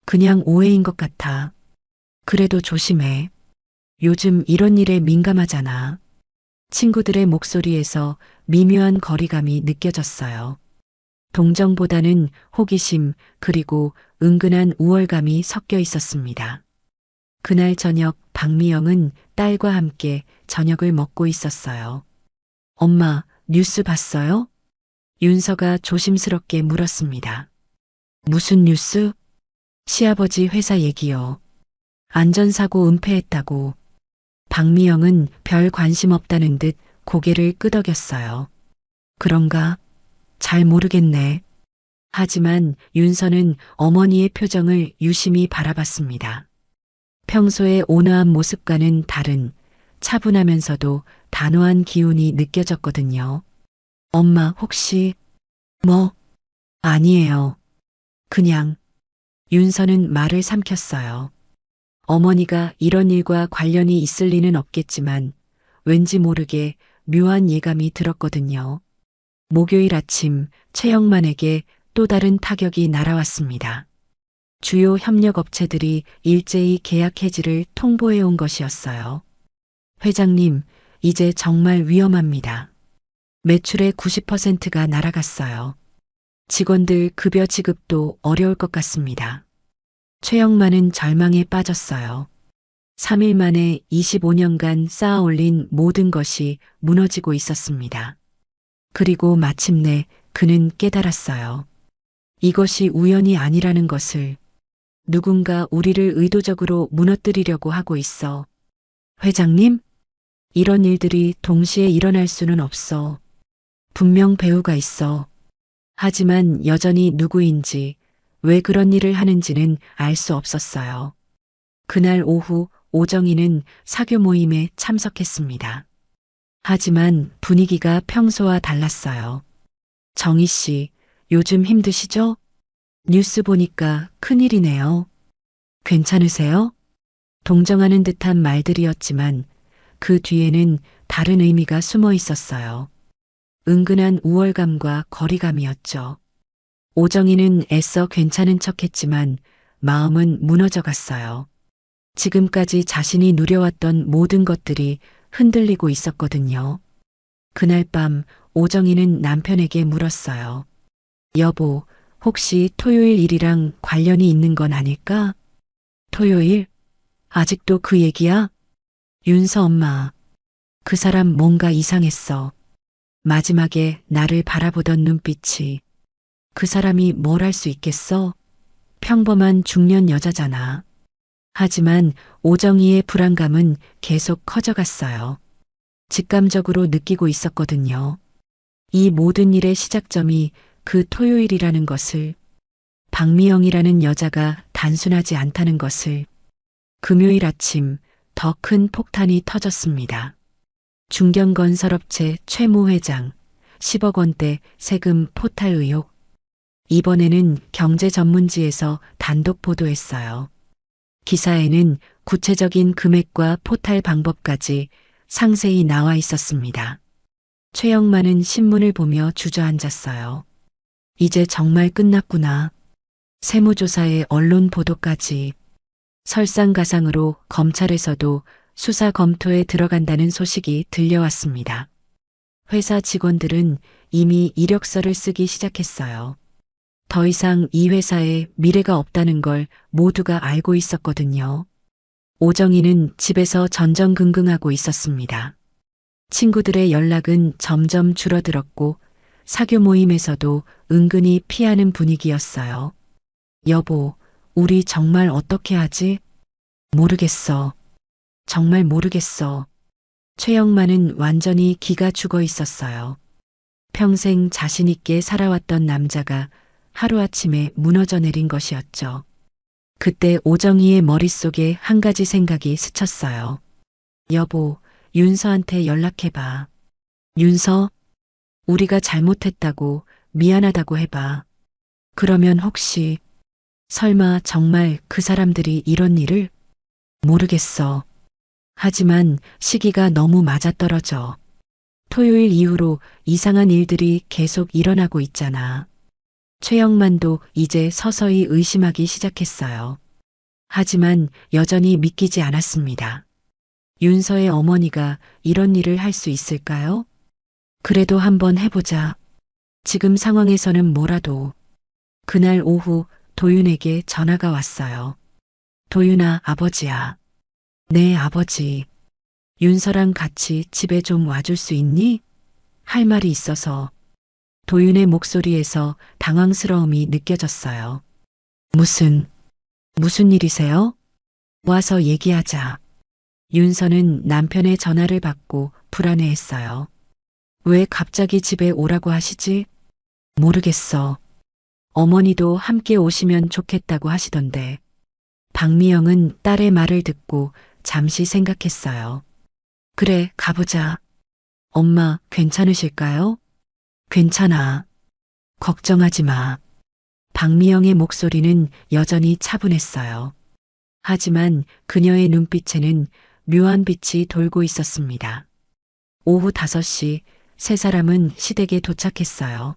그냥 오해인 것 같아. 그래도 조심해. 요즘 이런 일에 민감하잖아. 친구들의 목소리에서 미묘한 거리감이 느껴졌어요. 동정보다는 호기심 그리고 은근한 우월감이 섞여 있었습니다. 그날 저녁 박미영은 딸과 함께 저녁을 먹고 있었어요. 엄마, 뉴스 봤어요? 윤서가 조심스럽게 물었습니다. 무슨 뉴스? 시아버지 회사 얘기요. 안전사고 은폐했다고. 박미영은 별 관심 없다는 듯 고개를 끄덕였어요. 그런가? 잘 모르겠네. 하지만 윤서는 어머니의 표정을 유심히 바라봤습니다. 평소의 온화한 모습과는 다른 차분하면서도 단호한 기운이 느껴졌거든요. 엄마 혹시 뭐? 아니에요. 그냥 윤서는 말을 삼켰어요. 어머니가 이런 일과 관련이 있을 리는 없겠지만 왠지 모르게 묘한 예감이 들었거든요. 목요일 아침 최영만에게 또 다른 타격이 날아왔습니다. 주요 협력업체들이 일제히 계약 해지를 통보해 온 것이었어요. 회장님, 이제 정말 위험합니다. 매출의 90%가 날아갔어요. 직원들 급여 지급도 어려울 것 같습니다. 최영만은 절망에 빠졌어요. 3일 만에 25년간 쌓아 올린 모든 것이 무너지고 있었습니다. 그리고 마침내 그는 깨달았어요. 이것이 우연이 아니라는 것을. 누군가 우리를 의도적으로 무너뜨리려고 하고 있어. 회장님? 이런 일들이 동시에 일어날 수는 없어. 분명 배우가 있어. 하지만 여전히 누구인지, 왜 그런 일을 하는지는 알 수 없었어요. 그날 오후 오정희는 사교 모임에 참석했습니다. 하지만 분위기가 평소와 달랐어요. 정희 씨, 요즘 힘드시죠? 뉴스 보니까 큰일이네요. 괜찮으세요? 동정하는 듯한 말들이었지만 그 뒤에는 다른 의미가 숨어 있었어요. 은근한 우월감과 거리감이었죠. 오정희는 애써 괜찮은 척했지만 마음은 무너져 갔어요. 지금까지 자신이 누려왔던 모든 것들이 흔들리고 있었거든요. 그날 밤 오정희는 남편에게 물었어요. 여보, 혹시 토요일 일이랑 관련이 있는 건 아닐까? 토요일? 아직도 그 얘기야? 윤서 엄마. 그 사람 뭔가 이상했어. 마지막에 나를 바라보던 눈빛이. 그 사람이 뭘 할 수 있겠어? 평범한 중년 여자잖아. 하지만 오정희의 불안감은 계속 커져갔어요. 직감적으로 느끼고 있었거든요. 이 모든 일의 시작점이 그 토요일이라는 것을, 박미영이라는 여자가 단순하지 않다는 것을. 금요일 아침 더 큰 폭탄이 터졌습니다. 중견건설업체 최모 회장, 10억 원대 세금 포탈 의혹. 이번에는 경제전문지에서 단독 보도했어요. 기사에는 구체적인 금액과 포탈 방법까지 상세히 나와 있었습니다. 최영만은 신문을 보며 주저앉았어요. 이제 정말 끝났구나. 세무조사에 언론 보도까지. 설상가상으로 검찰에서도 수사 검토에 들어간다는 소식이 들려왔습니다. 회사 직원들은 이미 이력서를 쓰기 시작했어요. 더 이상 이 회사에 미래가 없다는 걸 모두가 알고 있었거든요. 오정희는 집에서 전전긍긍하고 있었습니다. 친구들의 연락은 점점 줄어들었고 사교 모임에서도 은근히 피하는 분위기였어요. 여보, 우리 정말 어떻게 하지? 모르겠어. 정말 모르겠어. 최영만은 완전히 기가 죽어 있었어요. 평생 자신 있게 살아왔던 남자가 하루아침에 무너져 내린 것이었죠. 그때 오정희의 머릿속에 한 가지 생각이 스쳤어요. 여보, 윤서한테 연락해봐. 윤서, 우리가 잘못했다고 미안하다고 해봐. 그러면 혹시 설마 정말 그 사람들이 이런 일을? 모르겠어. 하지만 시기가 너무 맞아떨어져. 토요일 이후로 이상한 일들이 계속 일어나고 있잖아. 최영만도 이제 서서히 의심하기 시작했어요. 하지만 여전히 믿기지 않았습니다. 윤서의 어머니가 이런 일을 할 수 있을까요? 그래도 한번 해보자. 지금 상황에서는 뭐라도. 그날 오후 도윤에게 전화가 왔어요. 도윤아, 아버지야. 네, 아버지. 윤서랑 같이 집에 좀 와줄 수 있니? 할 말이 있어서. 도윤의 목소리에서 당황스러움이 느껴졌어요. 무슨 일이세요? 와서 얘기하자. 윤서는 남편의 전화를 받고 불안해했어요. 왜 갑자기 집에 오라고 하시지? 모르겠어. 어머니도 함께 오시면 좋겠다고 하시던데. 박미영은 딸의 말을 듣고 잠시 생각했어요. 그래, 가보자. 엄마, 괜찮으실까요? 괜찮아. 걱정하지 마. 박미영의 목소리는 여전히 차분했어요. 하지만 그녀의 눈빛에는 묘한 빛이 돌고 있었습니다. 오후 5시 세 사람은 시댁에 도착했어요.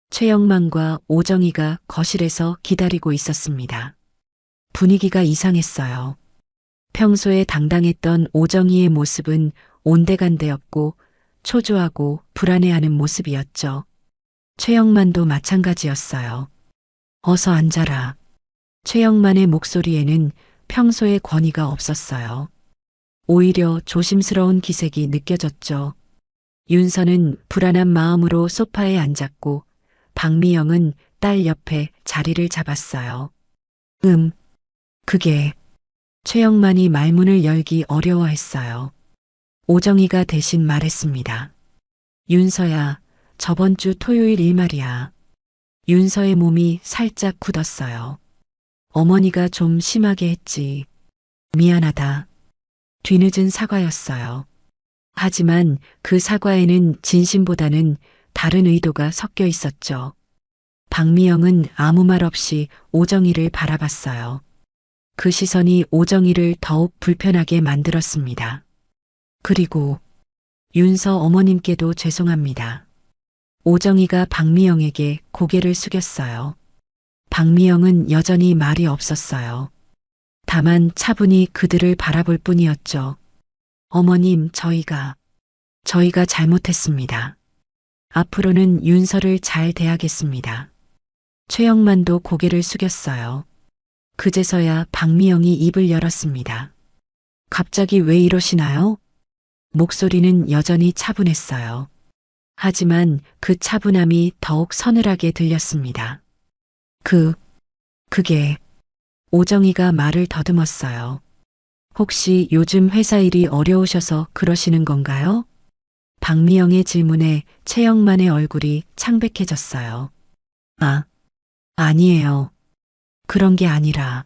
최영만과 오정희가 거실에서 기다리고 있었습니다. 분위기가 이상했어요. 평소에 당당했던 오정희의 모습은 온데간데였고 초조하고 불안해하는 모습이었죠. 최영만도 마찬가지였어요. 어서 앉아라. 최영만의 목소리에는 평소의 권위가 없었어요. 오히려 조심스러운 기색이 느껴졌죠. 윤서는 불안한 마음으로 소파에 앉았고 박미영은 딸 옆에 자리를 잡았어요. 그게. 최영만이 말문을 열기 어려워했어요. 오정희가 대신 말했습니다. 윤서야, 저번 주 토요일 일 말이야. 윤서의 몸이 살짝 굳었어요. 어머니가 좀 심하게 했지. 미안하다. 뒤늦은 사과였어요. 하지만 그 사과에는 진심보다는 다른 의도가 섞여 있었죠. 박미영은 아무 말 없이 오정희를 바라봤어요. 그 시선이 오정희를 더욱 불편하게 만들었습니다. 그리고 윤서 어머님께도 죄송합니다. 오정희가 박미영에게 고개를 숙였어요. 박미영은 여전히 말이 없었어요. 다만 차분히 그들을 바라볼 뿐이었죠. 어머님, 저희가 잘못했습니다. 앞으로는 윤서를 잘 대하겠습니다. 최영만도 고개를 숙였어요. 그제서야 박미영이 입을 열었습니다. 갑자기 왜 이러시나요? 목소리는 여전히 차분했어요. 하지만 그 차분함이 더욱 서늘하게 들렸습니다. 그게. 오정희가 말을 더듬었어요. 혹시 요즘 회사 일이 어려우셔서 그러시는 건가요? 박미영의 질문에 최영만의 얼굴이 창백해졌어요. 아니에요. 그런 게 아니라면?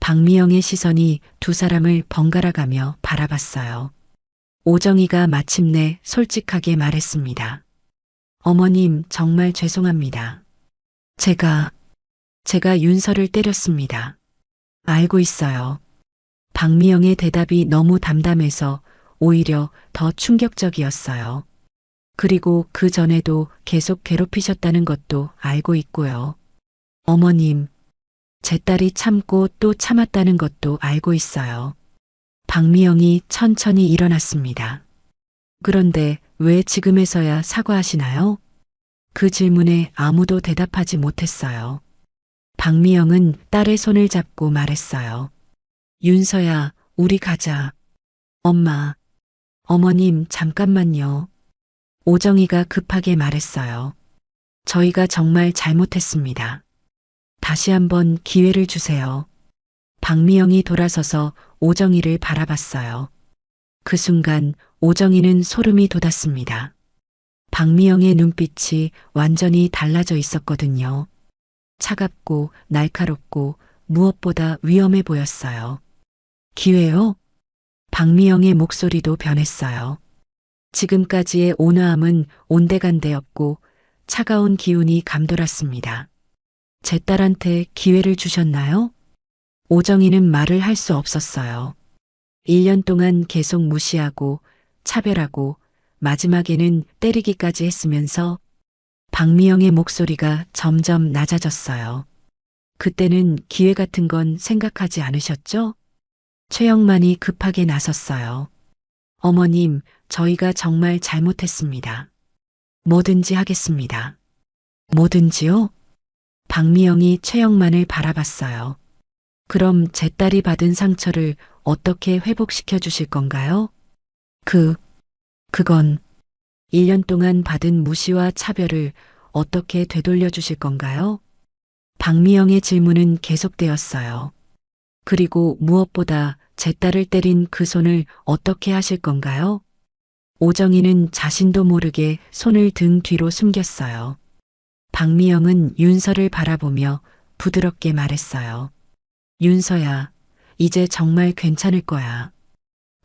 박미영의 시선이 두 사람을 번갈아가며 바라봤어요. 오정희가 마침내 솔직하게 말했습니다. 어머님, 정말 죄송합니다. 제가 윤서를 때렸습니다. 알고 있어요. 박미영의 대답이 너무 담담해서 오히려 더 충격적이었어요. 그리고 그 전에도 계속 괴롭히셨다는 것도 알고 있고요. 어머님, 제 딸이 참고 또 참았다는 것도 알고 있어요. 박미영이 천천히 일어났습니다. 그런데 왜 지금에서야 사과하시나요? 그 질문에 아무도 대답하지 못했어요. 박미영은 딸의 손을 잡고 말했어요. 윤서야, 우리 가자. 어머님, 잠깐만요. 오정희가 급하게 말했어요. 저희가 정말 잘못했습니다. 다시 한번 기회를 주세요. 박미영이 돌아서서 오정희를 바라봤어요. 그 순간 오정희는 소름이 돋았습니다. 박미영의 눈빛이 완전히 달라져 있었거든요. 차갑고 날카롭고 무엇보다 위험해 보였어요. 기회요? 박미영의 목소리도 변했어요. 지금까지의 온화함은 온데간데였고 차가운 기운이 감돌았습니다. 제 딸한테 기회를 주셨나요? 오정희는 말을 할 수 없었어요. 1년 동안 계속 무시하고 차별하고 마지막에는 때리기까지 했으면서 박미영의 목소리가 점점 낮아졌어요. 그때는 기회 같은 건 생각하지 않으셨죠? 최영만이 급하게 나섰어요. 어머님, 저희가 정말 잘못했습니다. 뭐든지 하겠습니다. 뭐든지요? 박미영이 최영만을 바라봤어요. 그럼 제 딸이 받은 상처를 어떻게 회복시켜 주실 건가요? 그건 1년 동안 받은 무시와 차별을 어떻게 되돌려 주실 건가요? 박미영의 질문은 계속되었어요. 그리고 무엇보다 제 딸을 때린 그 손을 어떻게 하실 건가요? 오정희는 자신도 모르게 손을 등 뒤로 숨겼어요. 박미영은 윤서를 바라보며 부드럽게 말했어요. 윤서야, 이제 정말 괜찮을 거야.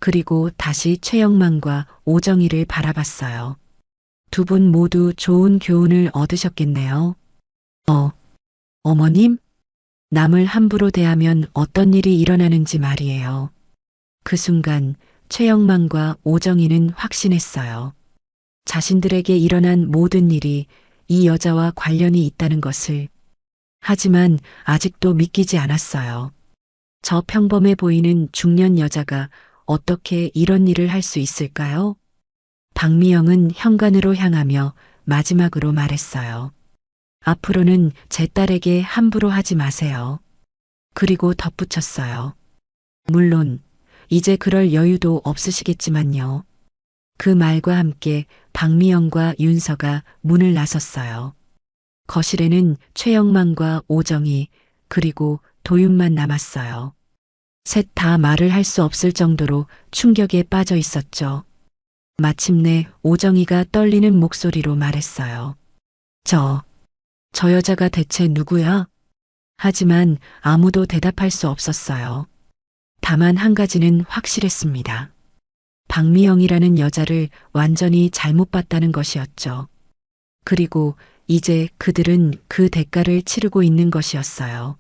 그리고 다시 최영만과 오정희를 바라봤어요. 두 분 모두 좋은 교훈을 얻으셨겠네요. 어머님? 남을 함부로 대하면 어떤 일이 일어나는지 말이에요. 그 순간 최영만과 오정희는 확신했어요. 자신들에게 일어난 모든 일이 이 여자와 관련이 있다는 것을. 하지만 아직도 믿기지 않았어요. 저 평범해 보이는 중년 여자가 어떻게 이런 일을 할 수 있을까요? 박미영은 현관으로 향하며 마지막으로 말했어요. 앞으로는 제 딸에게 함부로 하지 마세요. 그리고 덧붙였어요. 물론 이제 그럴 여유도 없으시겠지만요. 그 말과 함께 박미영과 윤서가 문을 나섰어요. 거실에는 최영만과 오정희 그리고 도윤만 남았어요. 셋 다 말을 할 수 없을 정도로 충격에 빠져 있었죠. 마침내 오정희가 떨리는 목소리로 말했어요. 저 여자가 대체 누구야? 하지만 아무도 대답할 수 없었어요. 다만 한 가지는 확실했습니다. 박미영이라는 여자를 완전히 잘못 봤다는 것이었죠. 그리고 이제 그들은 그 대가를 치르고 있는 것이었어요.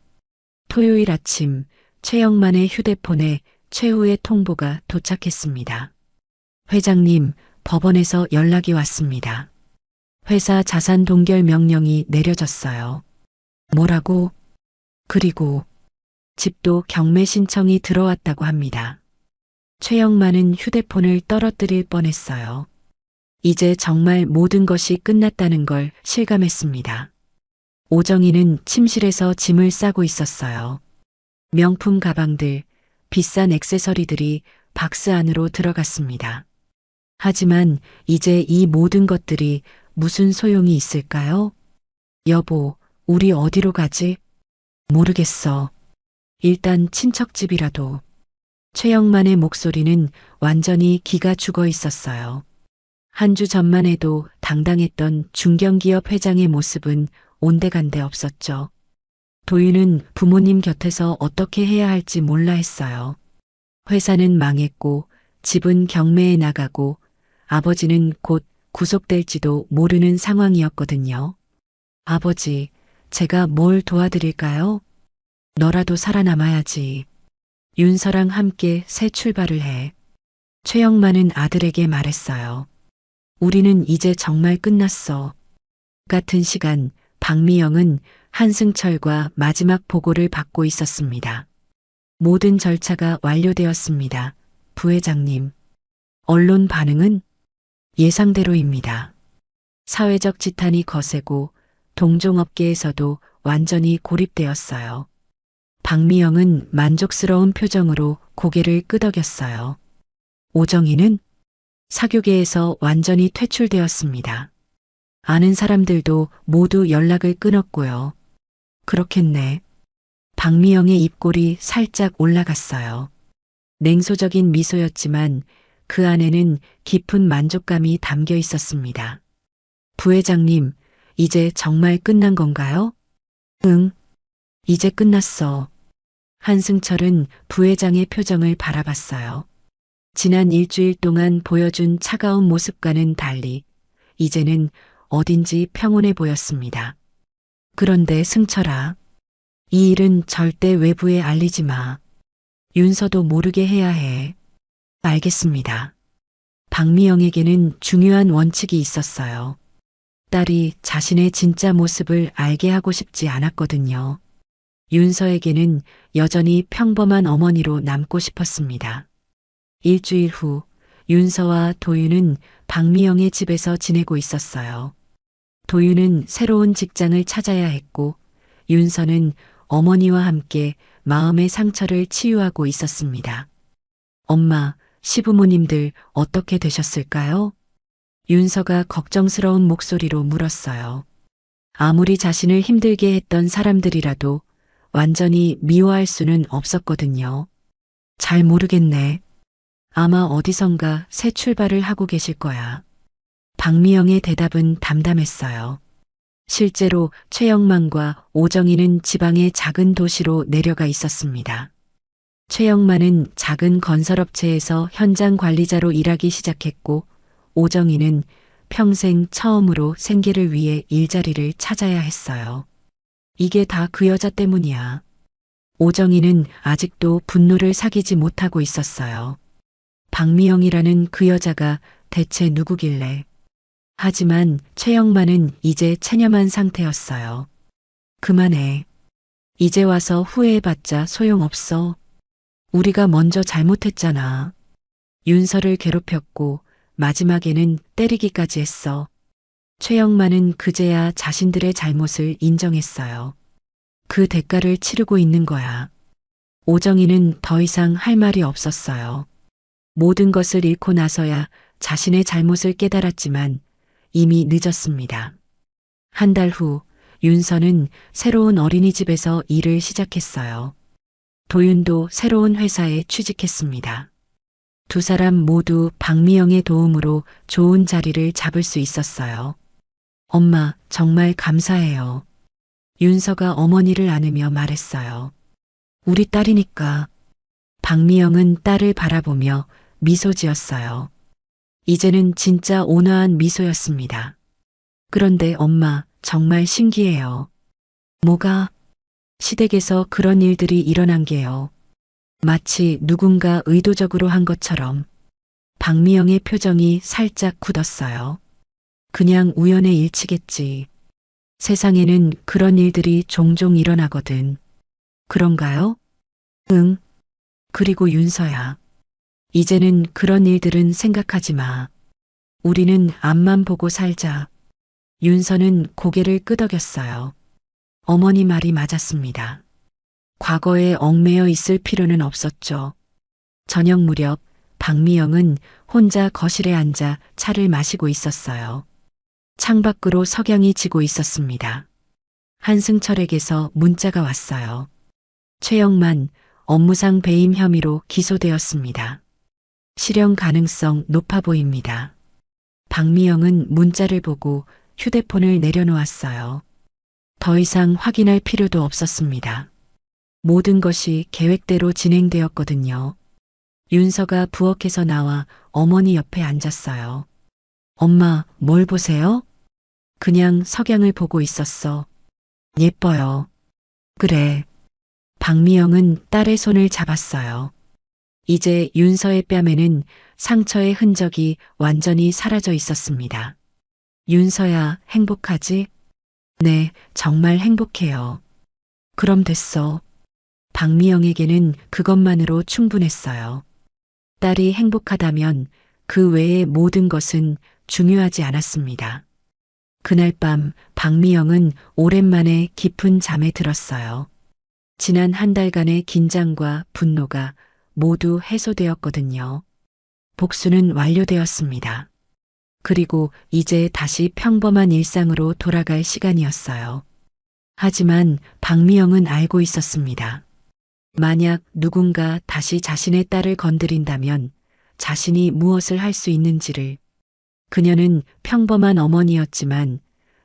토요일 아침 최영만의 휴대폰에 최후의 통보가 도착했습니다. 회장님, 법원에서 연락이 왔습니다. 회사 자산 동결 명령이 내려졌어요. 뭐라고? 그리고 집도 경매 신청이 들어왔다고 합니다. 최영만은 휴대폰을 떨어뜨릴 뻔했어요. 이제 정말 모든 것이 끝났다는 걸 실감했습니다. 오정희는 침실에서 짐을 싸고 있었어요. 명품 가방들, 비싼 액세서리들이 박스 안으로 들어갔습니다. 하지만 이제 이 모든 것들이 무슨 소용이 있을까요? 여보, 우리 어디로 가지? 모르겠어. 일단 친척집이라도. 최영만의 목소리는 완전히 기가 죽어 있었어요. 한 주 전만 해도 당당했던 중견기업 회장의 모습은 온데간데 없었죠. 도윤은 부모님 곁에서 어떻게 해야 할지 몰라 했어요. 회사는 망했고 집은 경매에 나가고 아버지는 곧 구속될지도 모르는 상황이었거든요. 아버지, 제가 뭘 도와드릴까요? 너라도 살아남아야지. 윤서랑 함께 새 출발을 해. 최영만은 아들에게 말했어요. 우리는 이제 정말 끝났어. 같은 시간 박미영은 한승철과 마지막 보고를 받고 있었습니다. 모든 절차가 완료되었습니다. 부회장님. 언론 반응은 예상대로입니다. 사회적 지탄이 거세고 동종업계에서도 완전히 고립되었어요. 박미영은 만족스러운 표정으로 고개를 끄덕였어요. 오정희는 사교계에서 완전히 퇴출되었습니다. 아는 사람들도 모두 연락을 끊었고요. 그렇겠네. 박미영의 입꼬리 살짝 올라갔어요. 냉소적인 미소였지만 그 안에는 깊은 만족감이 담겨 있었습니다. 부회장님, 이제 정말 끝난 건가요? 응, 이제 끝났어. 한승철은 부회장의 표정을 바라봤어요. 지난 일주일 동안 보여준 차가운 모습과는 달리 이제는 어딘지 평온해 보였습니다. 그런데 승철아, 이 일은 절대 외부에 알리지 마. 윤서도 모르게 해야 해. 알겠습니다. 박미영에게는 중요한 원칙이 있었어요. 딸이 자신의 진짜 모습을 알게 하고 싶지 않았거든요. 윤서에게는 여전히 평범한 어머니로 남고 싶었습니다. 일주일 후 윤서와 도윤은 박미영의 집에서 지내고 있었어요. 도윤은 새로운 직장을 찾아야 했고 윤서는 어머니와 함께 마음의 상처를 치유하고 있었습니다. 엄마, 시부모님들 어떻게 되셨을까요? 윤서가 걱정스러운 목소리로 물었어요. 아무리 자신을 힘들게 했던 사람들이라도 완전히 미워할 수는 없었거든요. 잘 모르겠네. 아마 어디선가 새 출발을 하고 계실 거야. 박미영의 대답은 담담했어요. 실제로 최영만과 오정희는 지방의 작은 도시로 내려가 있었습니다. 최영만은 작은 건설업체에서 현장 관리자로 일하기 시작했고 오정희는 평생 처음으로 생계를 위해 일자리를 찾아야 했어요. 이게 다 그 여자 때문이야. 오정희는 아직도 분노를 사귀지 못하고 있었어요. 박미영이라는 그 여자가 대체 누구길래. 하지만 최영만은 이제 체념한 상태였어요. 그만해. 이제 와서 후회해봤자 소용없어. 우리가 먼저 잘못했잖아. 윤서를 괴롭혔고 마지막에는 때리기까지 했어. 최영만은 그제야 자신들의 잘못을 인정했어요. 그 대가를 치르고 있는 거야. 오정희는 더 이상 할 말이 없었어요. 모든 것을 잃고 나서야 자신의 잘못을 깨달았지만 이미 늦었습니다. 한 달 후 윤서는 새로운 어린이집에서 일을 시작했어요. 도윤도 새로운 회사에 취직했습니다. 두 사람 모두 박미영의 도움으로 좋은 자리를 잡을 수 있었어요. 엄마, 정말 감사해요. 윤서가 어머니를 안으며 말했어요. 우리 딸이니까. 박미영은 딸을 바라보며 미소 지었어요. 이제는 진짜 온화한 미소였습니다. 그런데 엄마, 정말 신기해요. 뭐가? 시댁에서 그런 일들이 일어난 게요. 마치 누군가 의도적으로 한 것처럼. 박미영의 표정이 살짝 굳었어요. 그냥 우연의 일치겠지. 세상에는 그런 일들이 종종 일어나거든. 그런가요? 응. 그리고 윤서야. 이제는 그런 일들은 생각하지 마. 우리는 앞만 보고 살자. 윤서는 고개를 끄덕였어요. 어머니 말이 맞았습니다. 과거에 얽매여 있을 필요는 없었죠. 저녁 무렵 박미영은 혼자 거실에 앉아 차를 마시고 있었어요. 창밖으로 석양이 지고 있었습니다. 한승철에게서 문자가 왔어요. 최영만 업무상 배임 혐의로 기소되었습니다. 실형 가능성 높아 보입니다. 박미영은 문자를 보고 휴대폰을 내려놓았어요. 더 이상 확인할 필요도 없었습니다. 모든 것이 계획대로 진행되었거든요. 윤서가 부엌에서 나와 어머니 옆에 앉았어요. 엄마, 뭘 보세요? 그냥 석양을 보고 있었어. 예뻐요. 그래. 박미영은 딸의 손을 잡았어요. 이제 윤서의 뺨에는 상처의 흔적이 완전히 사라져 있었습니다. 윤서야, 행복하지? 네, 정말 행복해요. 그럼 됐어. 박미영에게는 그것만으로 충분했어요. 딸이 행복하다면 그 외의 모든 것은 중요하지 않았습니다. 그날 밤 박미영은 오랜만에 깊은 잠에 들었어요. 지난 한 달간의 긴장과 분노가 모두 해소되었거든요. 복수는 완료되었습니다. 그리고 이제 다시 평범한 일상으로 돌아갈 시간이었어요. 하지만 박미영은 알고 있었습니다. 만약 누군가 다시 자신의 딸을 건드린다면 자신이 무엇을 할 수 있는지를. 그녀는 평범한 어머니였지만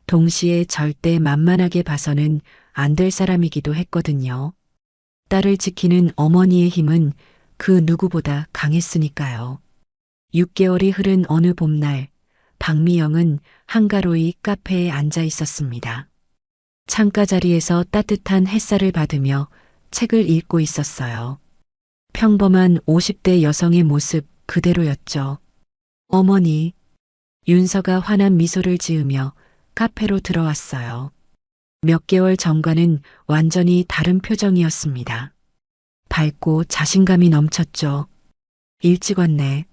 동시에 절대 만만하게 봐서는 안 될 사람이기도 했거든요. 딸을 지키는 어머니의 힘은 그 누구보다 강했으니까요. 6개월이 흐른 어느 봄날, 박미영은 한가로이 카페에 앉아 있었습니다. 창가 자리에서 따뜻한 햇살을 받으며 책을 읽고 있었어요. 평범한 50대 여성의 모습 그대로였죠. 어머니, 윤서가 환한 미소를 지으며 카페로 들어왔어요. 몇 개월 전과는 완전히 다른 표정이었습니다. 밝고 자신감이 넘쳤죠. 일찍 왔네.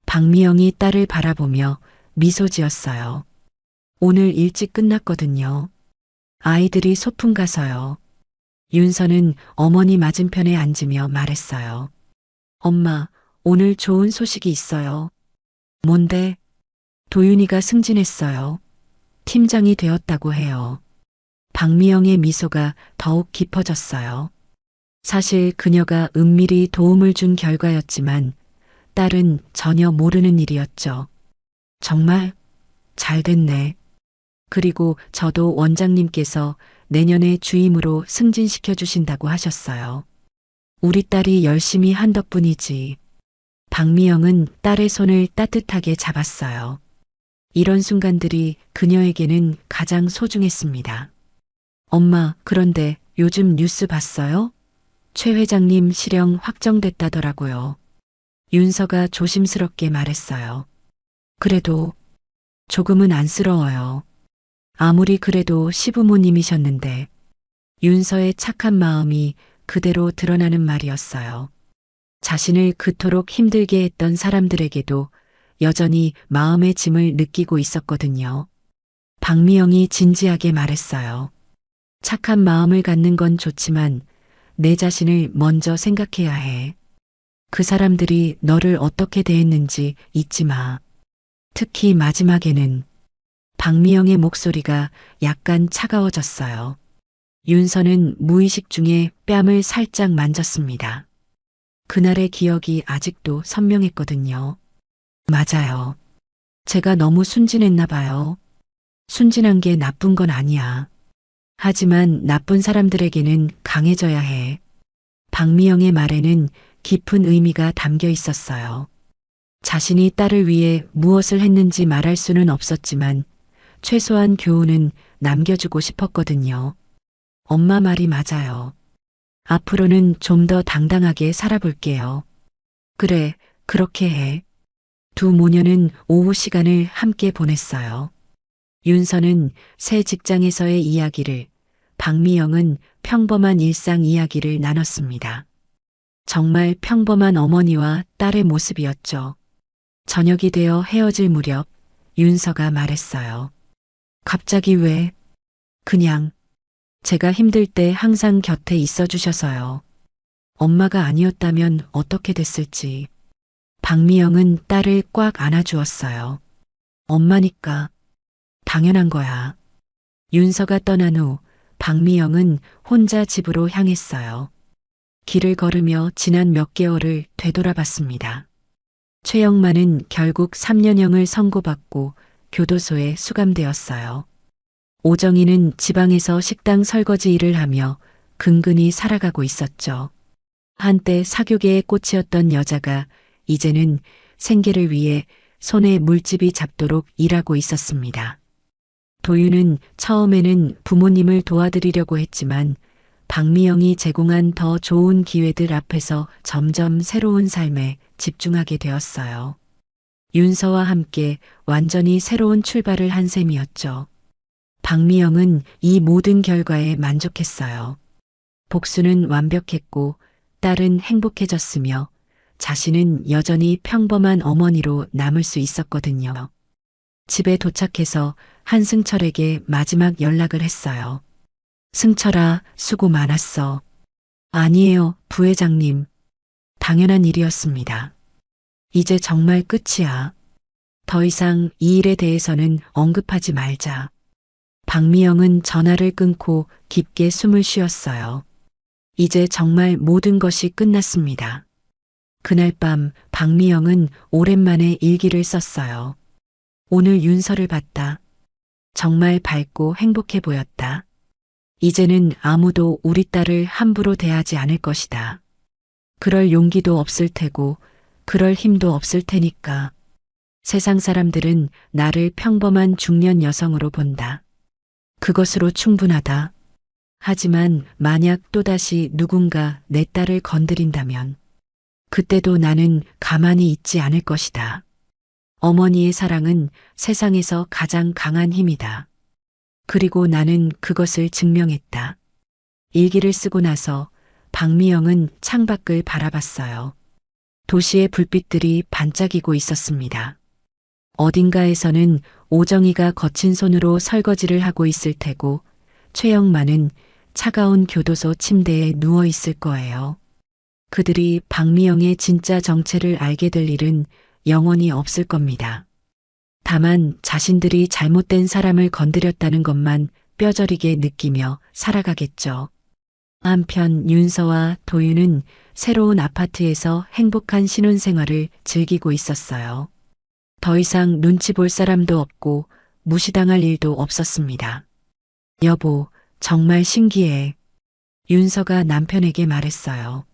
박미영이 딸을 바라보며 미소 지었어요. 오늘 일찍 끝났거든요. 아이들이 소풍 가서요. 윤서는 어머니 맞은편에 앉으며 말했어요. 엄마, 오늘 좋은 소식이 있어요. 뭔데? 도윤이가 승진했어요. 팀장이 되었다고 해요. 박미영의 미소가 더욱 깊어졌어요. 사실 그녀가 은밀히 도움을 준 결과였지만 딸은 전혀 모르는 일이었죠. 정말 잘 됐네. 그리고 저도 원장님께서 내년에 주임으로 승진시켜 주신다고 하셨어요. 우리 딸이 열심히 한 덕분이지. 박미영은 딸의 손을 따뜻하게 잡았어요. 이런 순간들이 그녀에게는 가장 소중했습니다. 엄마, 그런데 요즘 뉴스 봤어요? 최 회장님 실형 확정됐다더라고요. 윤서가 조심스럽게 말했어요. 그래도 조금은 안쓰러워요. 아무리 그래도 시부모님이셨는데 윤서의 착한 마음이 그대로 드러나는 말이었어요. 자신을 그토록 힘들게 했던 사람들에게도 여전히 마음의 짐을 느끼고 있었거든요. 박미영이 진지하게 말했어요. 착한 마음을 갖는 건 좋지만 내 자신을 먼저 생각해야 해. 그 사람들이 너를 어떻게 대했는지 잊지 마. 특히 마지막에는 박미영의 목소리가 약간 차가워졌어요. 윤서는 무의식 중에 뺨을 살짝 만졌습니다. 그날의 기억이 아직도 선명했거든요. 맞아요. 제가 너무 순진했나 봐요. 순진한 게 나쁜 건 아니야. 하지만 나쁜 사람들에게는 강해져야 해. 박미영의 말에는 깊은 의미가 담겨 있었어요. 자신이 딸을 위해 무엇을 했는지 말할 수는 없었지만 최소한 교훈은 남겨주고 싶었거든요. 엄마 말이 맞아요. 앞으로는 좀 더 당당하게 살아볼게요. 그래, 그렇게 해. 두 모녀는 오후 시간을 함께 보냈어요. 윤서는 새 직장에서의 이야기를, 박미영은 평범한 일상 이야기를 나눴습니다. 정말 평범한 어머니와 딸의 모습이었죠. 저녁이 되어 헤어질 무렵 윤서가 말했어요. 갑자기 왜? 그냥 제가 힘들 때 항상 곁에 있어 주셔서요. 엄마가 아니었다면 어떻게 됐을지. 박미영은 딸을 꽉 안아주었어요. 엄마니까 당연한 거야. 윤서가 떠난 후 박미영은 혼자 집으로 향했어요. 길을 걸으며 지난 몇 개월을 되돌아봤습니다. 최영만은 결국 3년형을 선고받고 교도소에 수감되었어요. 오정희는 지방에서 식당 설거지 일을 하며 근근히 살아가고 있었죠. 한때 사교계의 꽃이었던 여자가 이제는 생계를 위해 손에 물집이 잡도록 일하고 있었습니다. 도윤은 처음에는 부모님을 도와드리려고 했지만 박미영이 제공한 더 좋은 기회들 앞에서 점점 새로운 삶에 집중하게 되었어요. 윤서와 함께 완전히 새로운 출발을 한 셈이었죠. 박미영은 이 모든 결과에 만족했어요. 복수는 완벽했고 딸은 행복해졌으며 자신은 여전히 평범한 어머니로 남을 수 있었거든요. 집에 도착해서 한승철에게 마지막 연락을 했어요. 승철아, 수고 많았어. 아니에요, 부회장님. 당연한 일이었습니다. 이제 정말 끝이야. 더 이상 이 일에 대해서는 언급하지 말자. 박미영은 전화를 끊고 깊게 숨을 쉬었어요. 이제 정말 모든 것이 끝났습니다. 그날 밤 박미영은 오랜만에 일기를 썼어요. 오늘 윤서를 봤다. 정말 밝고 행복해 보였다. 이제는 아무도 우리 딸을 함부로 대하지 않을 것이다. 그럴 용기도 없을 테고 그럴 힘도 없을 테니까. 세상 사람들은 나를 평범한 중년 여성으로 본다. 그것으로 충분하다. 하지만 만약 또다시 누군가 내 딸을 건드린다면 그때도 나는 가만히 있지 않을 것이다. 어머니의 사랑은 세상에서 가장 강한 힘이다. 그리고 나는 그것을 증명했다. 일기를 쓰고 나서 박미영은 창밖을 바라봤어요. 도시의 불빛들이 반짝이고 있었습니다. 어딘가에서는 오정이가 거친 손으로 설거지를 하고 있을 테고 최영만은 차가운 교도소 침대에 누워 있을 거예요. 그들이 박미영의 진짜 정체를 알게 될 일은 영원히 없을 겁니다. 다만 자신들이 잘못된 사람을 건드렸다는 것만 뼈저리게 느끼며 살아가겠죠. 한편 윤서와 도윤은 새로운 아파트에서 행복한 신혼생활을 즐기고 있었어요. 더 이상 눈치 볼 사람도 없고 무시당할 일도 없었습니다. 여보, 정말 신기해. 윤서가 남편에게 말했어요.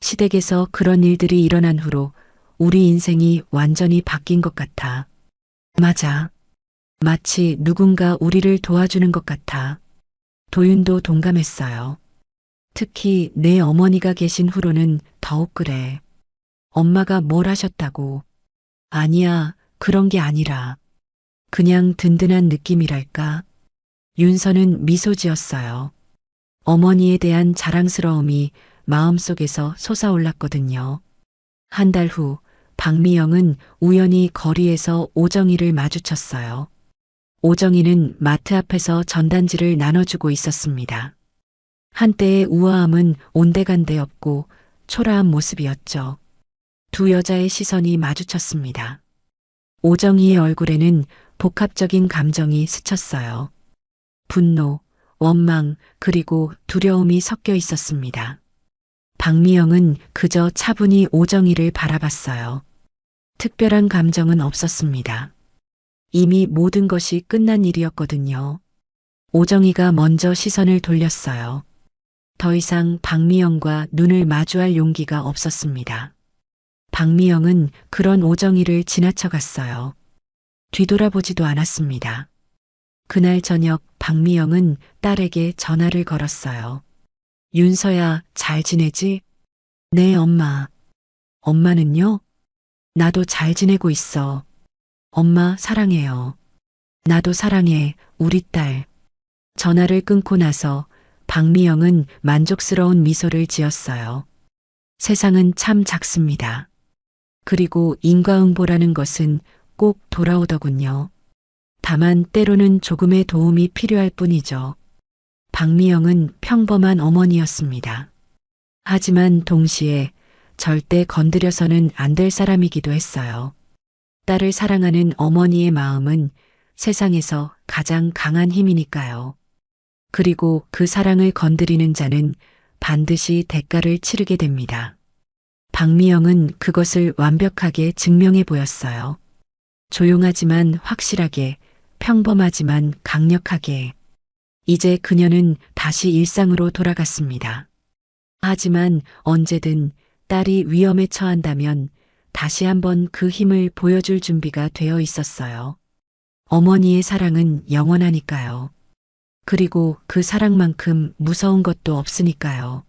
시댁에서 그런 일들이 일어난 후로 우리 인생이 완전히 바뀐 것 같아. 맞아. 마치 누군가 우리를 도와주는 것 같아. 도윤도 동감했어요. 특히 내 어머니가 계신 후로는 더욱 그래. 엄마가 뭘 하셨다고. 아니야, 그런 게 아니라. 그냥 든든한 느낌이랄까. 윤서는 미소 지었어요. 어머니에 대한 자랑스러움이 마음속에서 솟아올랐거든요. 한 달 후, 박미영은 우연히 거리에서 오정이를 마주쳤어요. 오정이는 마트 앞에서 전단지를 나눠주고 있었습니다. 한때의 우아함은 온데간데 없고 초라한 모습이었죠. 두 여자의 시선이 마주쳤습니다. 오정이의 얼굴에는 복합적인 감정이 스쳤어요. 분노, 원망, 그리고 두려움이 섞여 있었습니다. 박미영은 그저 차분히 오정이를 바라봤어요. 특별한 감정은 없었습니다. 이미 모든 것이 끝난 일이었거든요. 오정이가 먼저 시선을 돌렸어요. 더 이상 박미영과 눈을 마주할 용기가 없었습니다. 박미영은 그런 오정이를 지나쳐갔어요. 뒤돌아보지도 않았습니다. 그날 저녁 박미영은 딸에게 전화를 걸었어요. 윤서야, 잘 지내지? 네, 엄마. 엄마는요? 나도 잘 지내고 있어. 엄마 사랑해요. 나도 사랑해, 우리 딸. 전화를 끊고 나서 박미영은 만족스러운 미소를 지었어요. 세상은 참 작습니다. 그리고 인과응보라는 것은 꼭 돌아오더군요. 다만 때로는 조금의 도움이 필요할 뿐이죠. 박미영은 평범한 어머니였습니다. 하지만 동시에 절대 건드려서는 안 될 사람이기도 했어요. 딸을 사랑하는 어머니의 마음은 세상에서 가장 강한 힘이니까요. 그리고 그 사랑을 건드리는 자는 반드시 대가를 치르게 됩니다. 박미영은 그것을 완벽하게 증명해 보였어요. 조용하지만 확실하게, 평범하지만 강력하게. 이제 그녀는 다시 일상으로 돌아갔습니다. 하지만 언제든 딸이 위험에 처한다면 다시 한번 그 힘을 보여줄 준비가 되어 있었어요. 어머니의 사랑은 영원하니까요. 그리고 그 사랑만큼 무서운 것도 없으니까요.